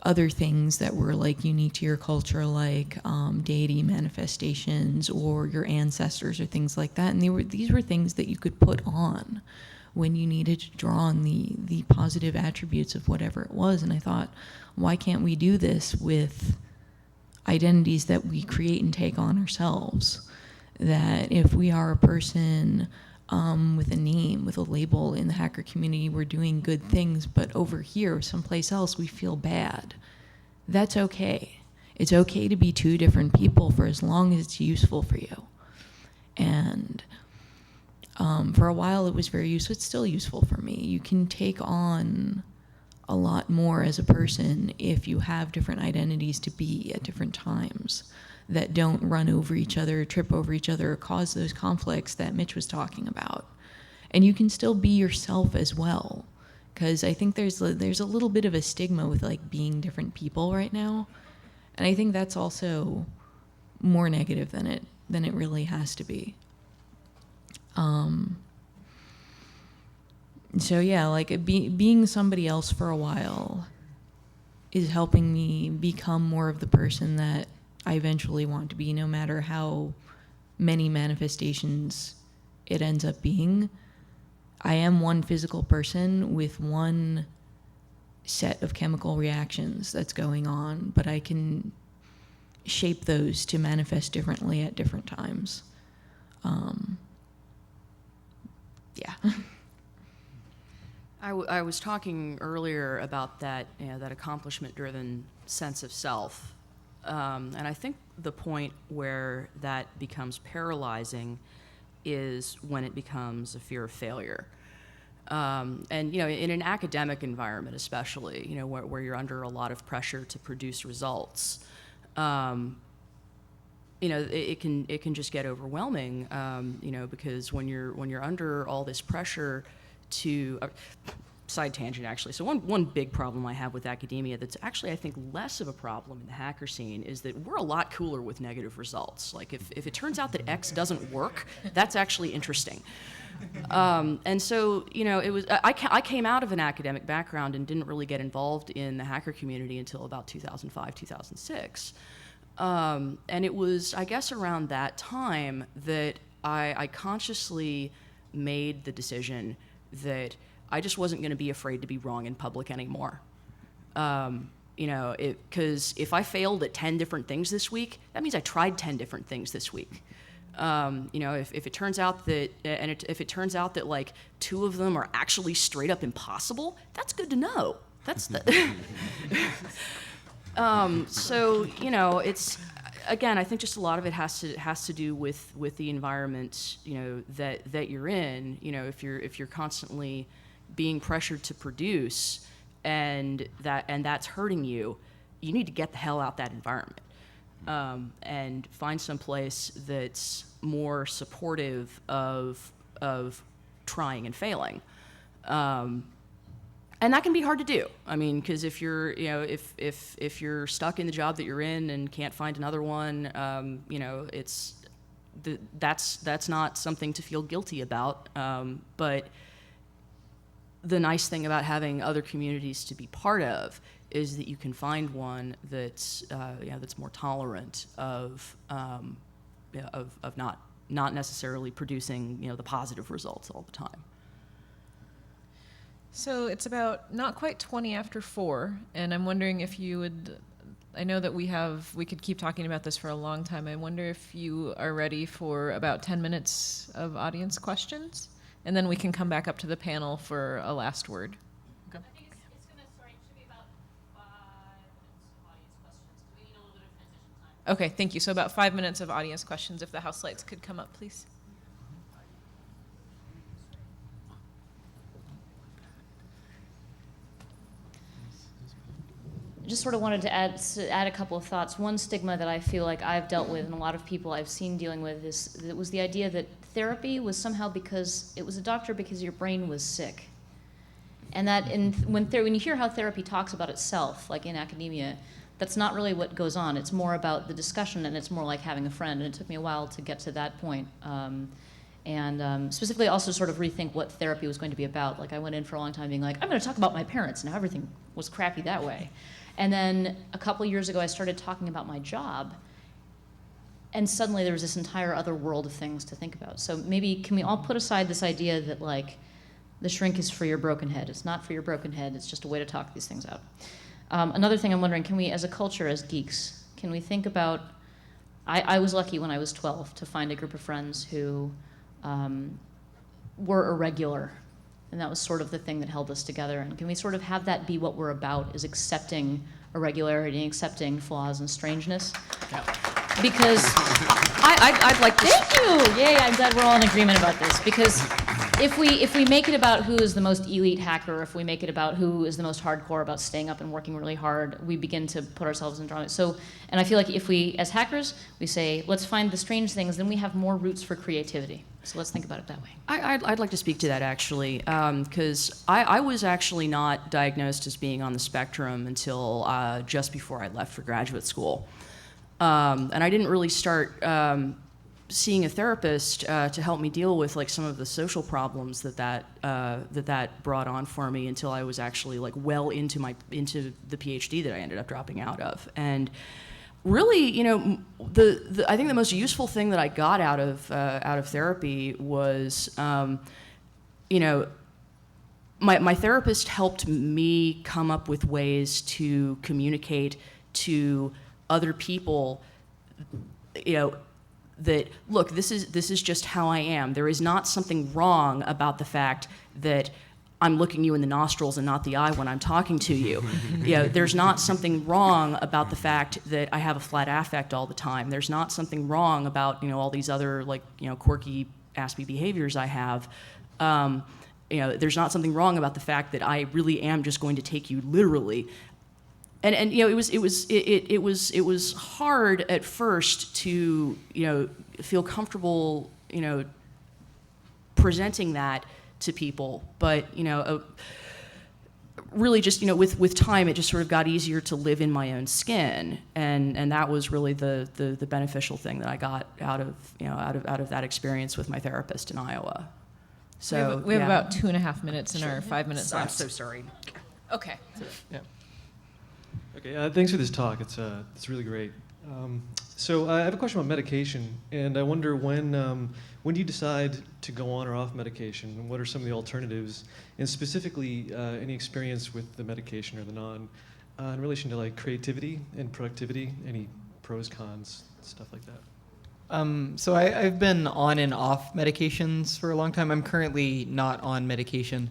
other things that were like unique to your culture, like deity manifestations or your ancestors or things like that. And these were things that you could put on when you needed to draw on the positive attributes of whatever it was. And I thought, why can't we do this with identities that we create and take on ourselves? That if we are a person with a name, with a label in the hacker community, we're doing good things, but over here, someplace else, we feel bad. That's okay. It's okay to be two different people for as long as it's useful for you. And for a while, it was very useful. It's still useful for me. You can take on a lot more as a person if you have different identities to be at different times that don't run over each other, trip over each other, or cause those conflicts that Mitch was talking about. And you can still be yourself as well, because I think there's a little bit of a stigma with like being different people right now, and I think that's also more negative than it really has to be. So yeah, like being somebody else for a while is helping me become more of the person that I eventually want to be, no matter how many manifestations it ends up being. I am one physical person with one set of chemical reactions that's going on, but I can shape those to manifest differently at different times. Yeah. I was talking earlier about that, that accomplishment-driven sense of self. And I think the point where that becomes paralyzing is when it becomes a fear of failure. And, in an academic environment especially, where you're under a lot of pressure to produce results, it can just get overwhelming, because when you're under all this pressure to... side tangent, actually. So one big problem I have with academia that's actually, I think, less of a problem in the hacker scene is that we're a lot cooler with negative results. Like, if it turns out that X doesn't work, that's actually interesting. And so, it was, I came out of an academic background and didn't really get involved in the hacker community until about 2005, 2006. And it was, I guess, around that time that I consciously made the decision that I just wasn't going to be afraid to be wrong in public anymore. Because if I failed at 10 different things this week, that means I tried 10 different things this week. If it turns out that, if it turns out that like 2 of them are actually straight up impossible, that's good to know. That's the so it's, again, I think just a lot of it has to do with the environment that you're in. If you're constantly being pressured to produce and that's hurting you, you need to get the hell out that environment, and find some place that's more supportive of trying and failing. And that can be hard to do. I mean, because if you're if you're stuck in the job that you're in and can't find another one, that's not something to feel guilty about. But the nice thing about having other communities to be part of is that you can find one that's that's more tolerant of not necessarily producing the positive results all the time. So it's about not quite 20 after 4, and I'm wondering if you would, I know that we could keep talking about this for a long time. I wonder if you are ready for about 10 minutes of audience questions, and then we can come back up to the panel for a last word. Okay. I think it's going to, it should be about 5 minutes of audience questions, because we need a little bit of transition time. Okay, thank you. So about 5 minutes of audience questions, if the house lights could come up, please. Just sort of wanted to add a couple of thoughts. One stigma that I feel like I've dealt with and a lot of people I've seen dealing with was the idea that therapy was somehow because it was a doctor because your brain was sick. And that when you hear how therapy talks about itself, like in academia, that's not really what goes on. It's more about the discussion, and it's more like having a friend. And it took me a while to get to that point. And specifically also sort of rethink what therapy was going to be about. Like I went in for a long time being like, I'm going to talk about my parents, and how everything was crappy that way. And then a couple years ago, I started talking about my job, and suddenly there was this entire other world of things to think about. So maybe can we all put aside this idea that like the shrink is for your broken head? It's not for your broken head. It's just a way to talk these things out. Another thing I'm wondering, can we, as a culture, as geeks, can we think about, I was lucky when I was 12 to find a group of friends who were irregular, and that was sort of the thing that held us together. And can we sort of have that be what we're about, is accepting irregularity, accepting flaws and strangeness? Yeah. Because I'd like to... thank you! Yay, I'm glad we're all in agreement about this. Because if we make it about who is the most elite hacker, if we make it about who is the most hardcore about staying up and working really hard, we begin to put ourselves in drama. So, and I feel like if we, as hackers, we say, let's find the strange things, then we have more roots for creativity. So let's think about it that way. I'd like to speak to that, actually, because I was actually not diagnosed as being on the spectrum until just before I left for graduate school. And I didn't really start seeing a therapist to help me deal with like some of the social problems that brought on for me until I was actually like well into the PhD that I ended up dropping out of. And really, you know, I think the most useful thing that I got out of therapy was, you know, my therapist helped me come up with ways to communicate to other people, you know, that look, this is just how I am. There is not something wrong about the fact that I'm looking you in the nostrils and not the eye when I'm talking to you. You know, there's not something wrong about the fact that I have a flat affect all the time. There's not something wrong about, you know, all these other like, you know, quirky aspy behaviors I have. You know, there's not something wrong about the fact that I really am just going to take you literally. And you know, it was hard at first to, you know, feel comfortable, you know, presenting that to people, but you know, really just, you know, with time it just sort of got easier to live in my own skin, and that was really the beneficial thing that I got out of that experience with my therapist in Iowa. So we have about 2.5 minutes in our 5 minutes I'm left. so sorry. Okay. Yeah. Okay, thanks for this talk. It's really great. So I have a question about medication, and I wonder when do you decide to go on or off medication, and what are some of the alternatives, and specifically any experience with the medication or the non, in relation to like creativity and productivity, any pros, cons, stuff like that. So I've been on and off medications for a long time. I'm currently not on medication.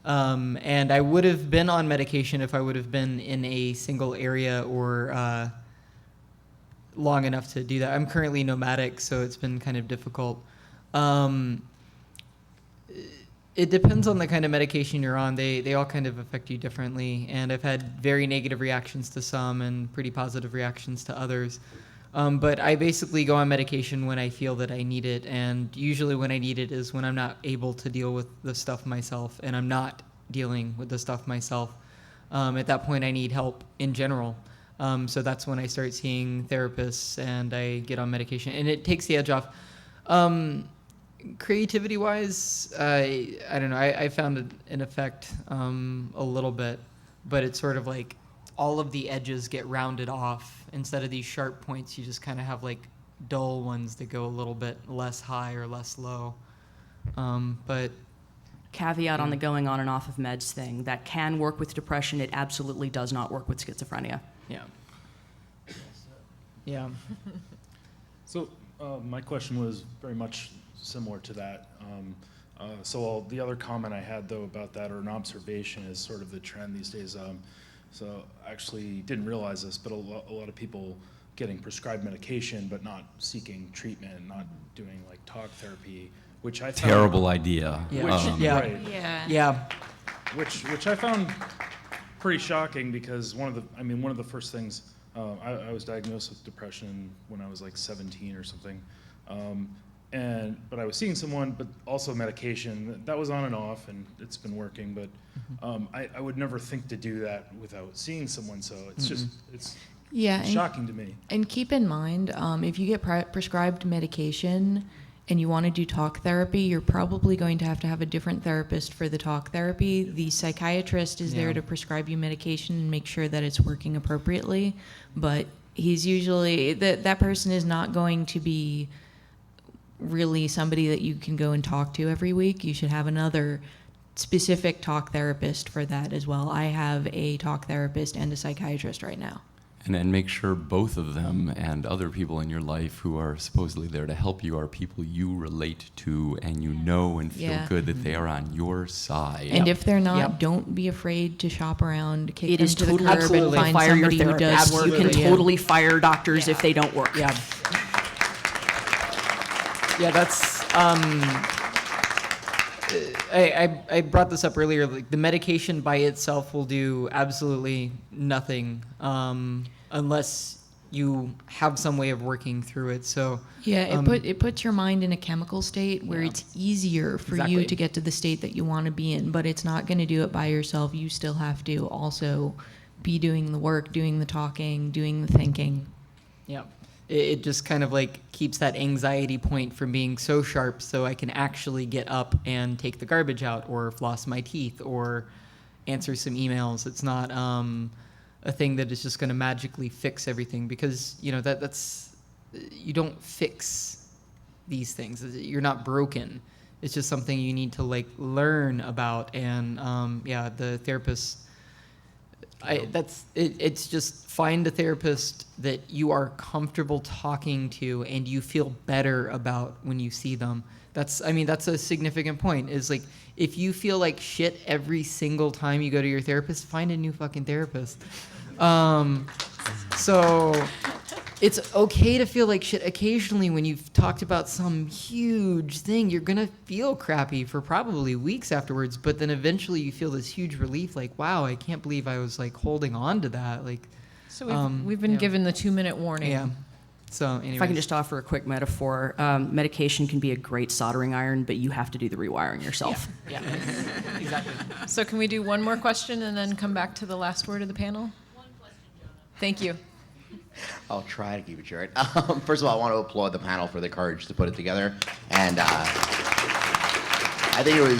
And I would have been on medication if I would have been in a single area or long enough to do that. I'm currently nomadic, so it's been kind of difficult. It depends on the kind of medication you're on. They all kind of affect you differently, and I've had very negative reactions to some and pretty positive reactions to others. But I basically go on medication when I feel that I need it, and usually when I need it is when I'm not able to deal with the stuff myself, and I'm not dealing with the stuff myself. At that point, I need help in general. So that's when I start seeing therapists and I get on medication, and it takes the edge off. Creativity-wise, I don't know. I found an effect a little bit, but it's sort of like all of the edges get rounded off. Instead of these sharp points, you just kind of have like dull ones that go a little bit less high or less low. But Caveat on the going on and off of meds thing, that can work with depression. It absolutely does not work with schizophrenia. yeah. Yeah. So my question was very much similar to that. So the other comment I had though about that, or an observation, is sort of the trend these days. So I actually didn't realize this, but a lot of people getting prescribed medication but not seeking treatment, not doing like talk therapy, which I found Terrible idea. Yeah. Which, Yeah. right, Yeah. which I found pretty shocking, because one of the first things, I was diagnosed with depression when I was like 17 or something, but I was seeing someone, but also medication that was on and off, and it's been working. But I would never think to do that without seeing someone. So it's just Yeah, It's and- shocking to me. And keep in mind, if you get prescribed medication and you want to do talk therapy, you're probably going to have a different therapist for the talk therapy. The psychiatrist is there to prescribe you medication and make sure that it's working appropriately, but he's usually, that person is not going to be really somebody that you can go and talk to every week. You should have another specific talk therapist for that as well. I have a talk therapist and a psychiatrist right now. And then make sure both of them and other people in your life who are supposedly there to help you are people you relate to and you know and feel Yeah. good that they are on your side. And if they're not, Yep. don't be afraid to shop around, kick It them is to the totally curb, and find fire your somebody who does. therapist. You can Absolutely, yeah. totally fire doctors if they don't work. Yeah. Yeah, that's. I brought this up earlier. Like the medication by itself will do absolutely nothing unless you have some way of working through it. So Yeah, it puts your mind in a chemical state where Yeah. it's easier for you Exactly. to get to the state that you want to be in, but it's not going to do it by yourself. You still have to also be doing the work, doing the talking, doing the thinking. yeah, it just kind of like keeps that anxiety point from being so sharp, so I can actually get up and take the garbage out, or floss my teeth, or answer some emails. It's not a thing that is just going to magically fix everything, because that's you don't fix these things. You're not broken. It's just something you need to like learn about, and the therapist. It's just find a therapist that you are comfortable talking to and you feel better about when you see them. That's a significant point, is like, if you feel like shit every single time you go to your therapist, find a new fucking therapist. So it's okay to feel like shit occasionally when you've talked about some huge thing. You're going to feel crappy for probably weeks afterwards, but then eventually you feel this huge relief, like, wow, I can't believe I was like holding on to that. Like, So we've been given the 2-minute warning. yeah. So anyways. If I can just offer a quick metaphor, medication can be a great soldering iron, but you have to do the rewiring yourself. Yeah, exactly. So can we do one more question and then come back to the last word of the panel? One question, Jonah. Thank you. I'll try to keep it short. First of all, I want to applaud the panel for the courage to put it together. And I think it was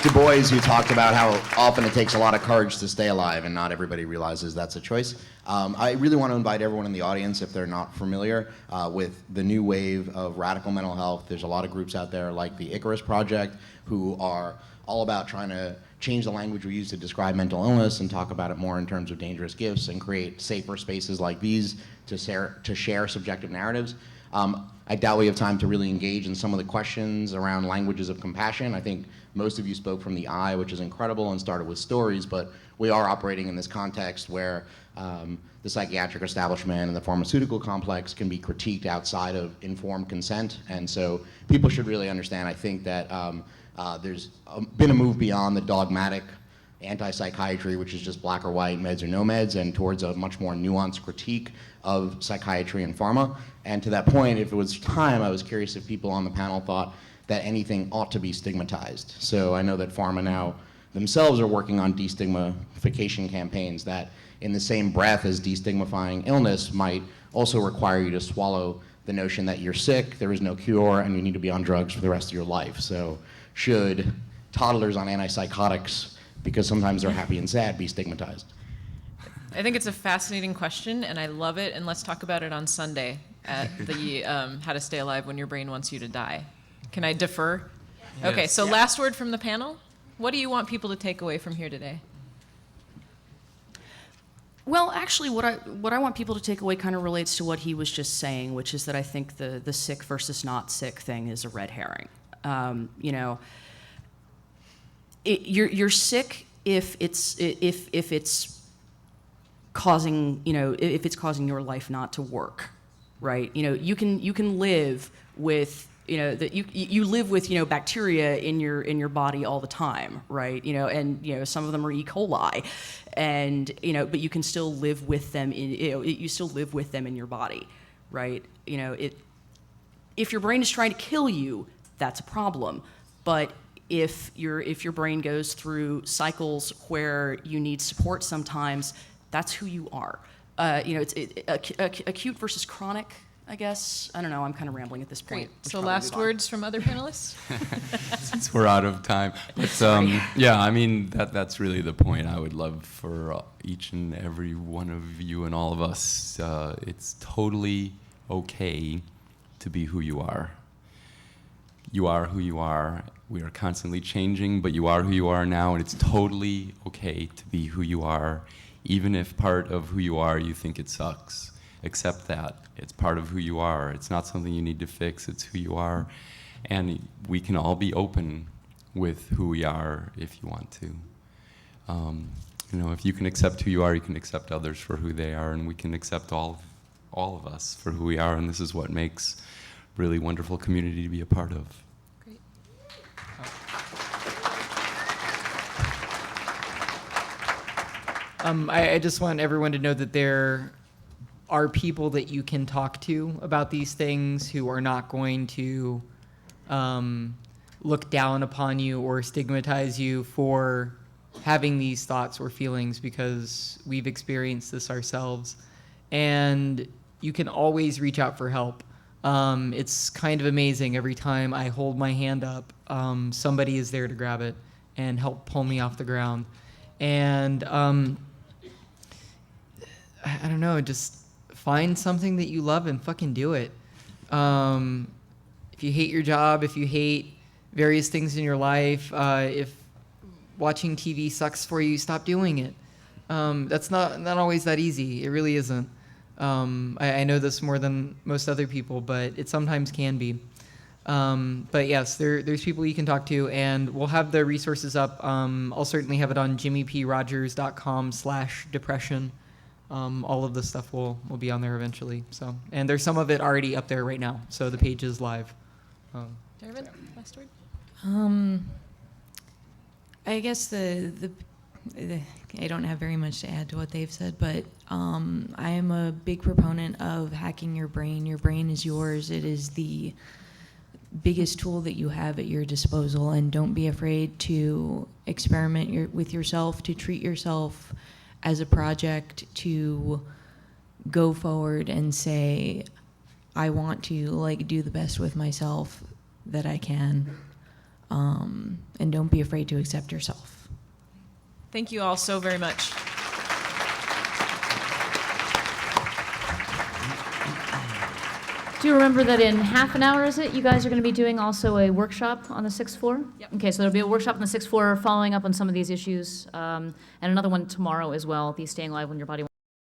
Du Bois who talked about how often it takes a lot of courage to stay alive, and not everybody realizes that's a choice. I really want to invite everyone in the audience, if they're not familiar with the new wave of radical mental health. There's a lot of groups out there like the Icarus Project who are all about trying to change the language we use to describe mental illness and talk about it more in terms of dangerous gifts and create safer spaces like these to share subjective narratives. I doubt we have time to really engage in some of the questions around languages of compassion. I think most of you spoke from the I, which is incredible, and started with stories, but we are operating in this context where the psychiatric establishment and the pharmaceutical complex can be critiqued outside of informed consent, and so people should really understand, I think, that there's been a move beyond the dogmatic anti-psychiatry, which is just black or white, meds or no meds, and towards a much more nuanced critique of psychiatry and pharma. And to that point, if it was time, I was curious if people on the panel thought that anything ought to be stigmatized. So I know that pharma now themselves are working on destigmatification campaigns that, in the same breath as destigmifying illness, might also require you to swallow the notion that you're sick, there is no cure, and you need to be on drugs for the rest of your life. So should toddlers on antipsychotics, because sometimes they're happy and sad, be stigmatized? I think it's a fascinating question, and I love it, and let's talk about it on Sunday at the How to Stay Alive When Your Brain Wants You to Die. Can I defer? Yes. Okay, so last word from the panel. What do you want people to take away from here today? Well, actually, what I want people to take away kind of relates to what he was just saying, which is that I think the sick versus not sick thing is a red herring. You're sick if it's causing if it's causing your life not to work, right? You can live with that you live with bacteria in your body all the time, right? And some of them are E. coli, and but you can still live with them you still live with them in your body, right? If your brain is trying to kill you, that's a problem. But if your brain goes through cycles where you need support sometimes, that's who you are. acute versus chronic, I guess. I don't know, I'm kind of rambling at this point. Great. So last words from other panelists? Since we're out of time. But yeah, I mean, that's really the point. I would love for each and every one of you and all of us, it's totally okay to be who you are. You are who you are. We are constantly changing, but you are who you are now, and it's totally okay to be who you are, even if part of who you are you think it sucks. Accept that. It's part of who you are. It's not something you need to fix. It's who you are. And we can all be open with who we are if you want to. If you can accept who you are, you can accept others for who they are, and we can accept all of us for who we are, and this is what makes really wonderful community to be a part of. Great. I just want everyone to know that there are people that you can talk to about these things who are not going to look down upon you or stigmatize you for having these thoughts or feelings, because we've experienced this ourselves. And you can always reach out for help. It's kind of amazing. Every time I hold my hand up, somebody is there to grab it and help pull me off the ground. And I don't know, just find something that you love and fucking do it. If you hate your job, if you hate various things in your life, if watching TV sucks for you, stop doing it. That's not always that easy. It really isn't. I know this more than most other people, but it sometimes can be. But yes, there's people you can talk to, and we'll have the resources up. I'll certainly have it on jimmieProdgers.com/depression. All of the stuff will be on there eventually. So, and there's some of it already up there right now. So the page is live. Daravinne, last word? I guess I don't have very much to add to what they've said, but I am a big proponent of hacking your brain. Your brain is yours. It is the biggest tool that you have at your disposal, and don't be afraid to experiment with yourself, to treat yourself as a project, to go forward and say, I want to do the best with myself that I can, and don't be afraid to accept yourself. Thank you all so very much. Do you remember that in half an hour, is it, you guys are going to be doing also a workshop on the 6th floor? Yep. Okay, so there'll be a workshop on the 6th floor following up on some of these issues, and another one tomorrow as well, the Staying Alive When Your Body Wants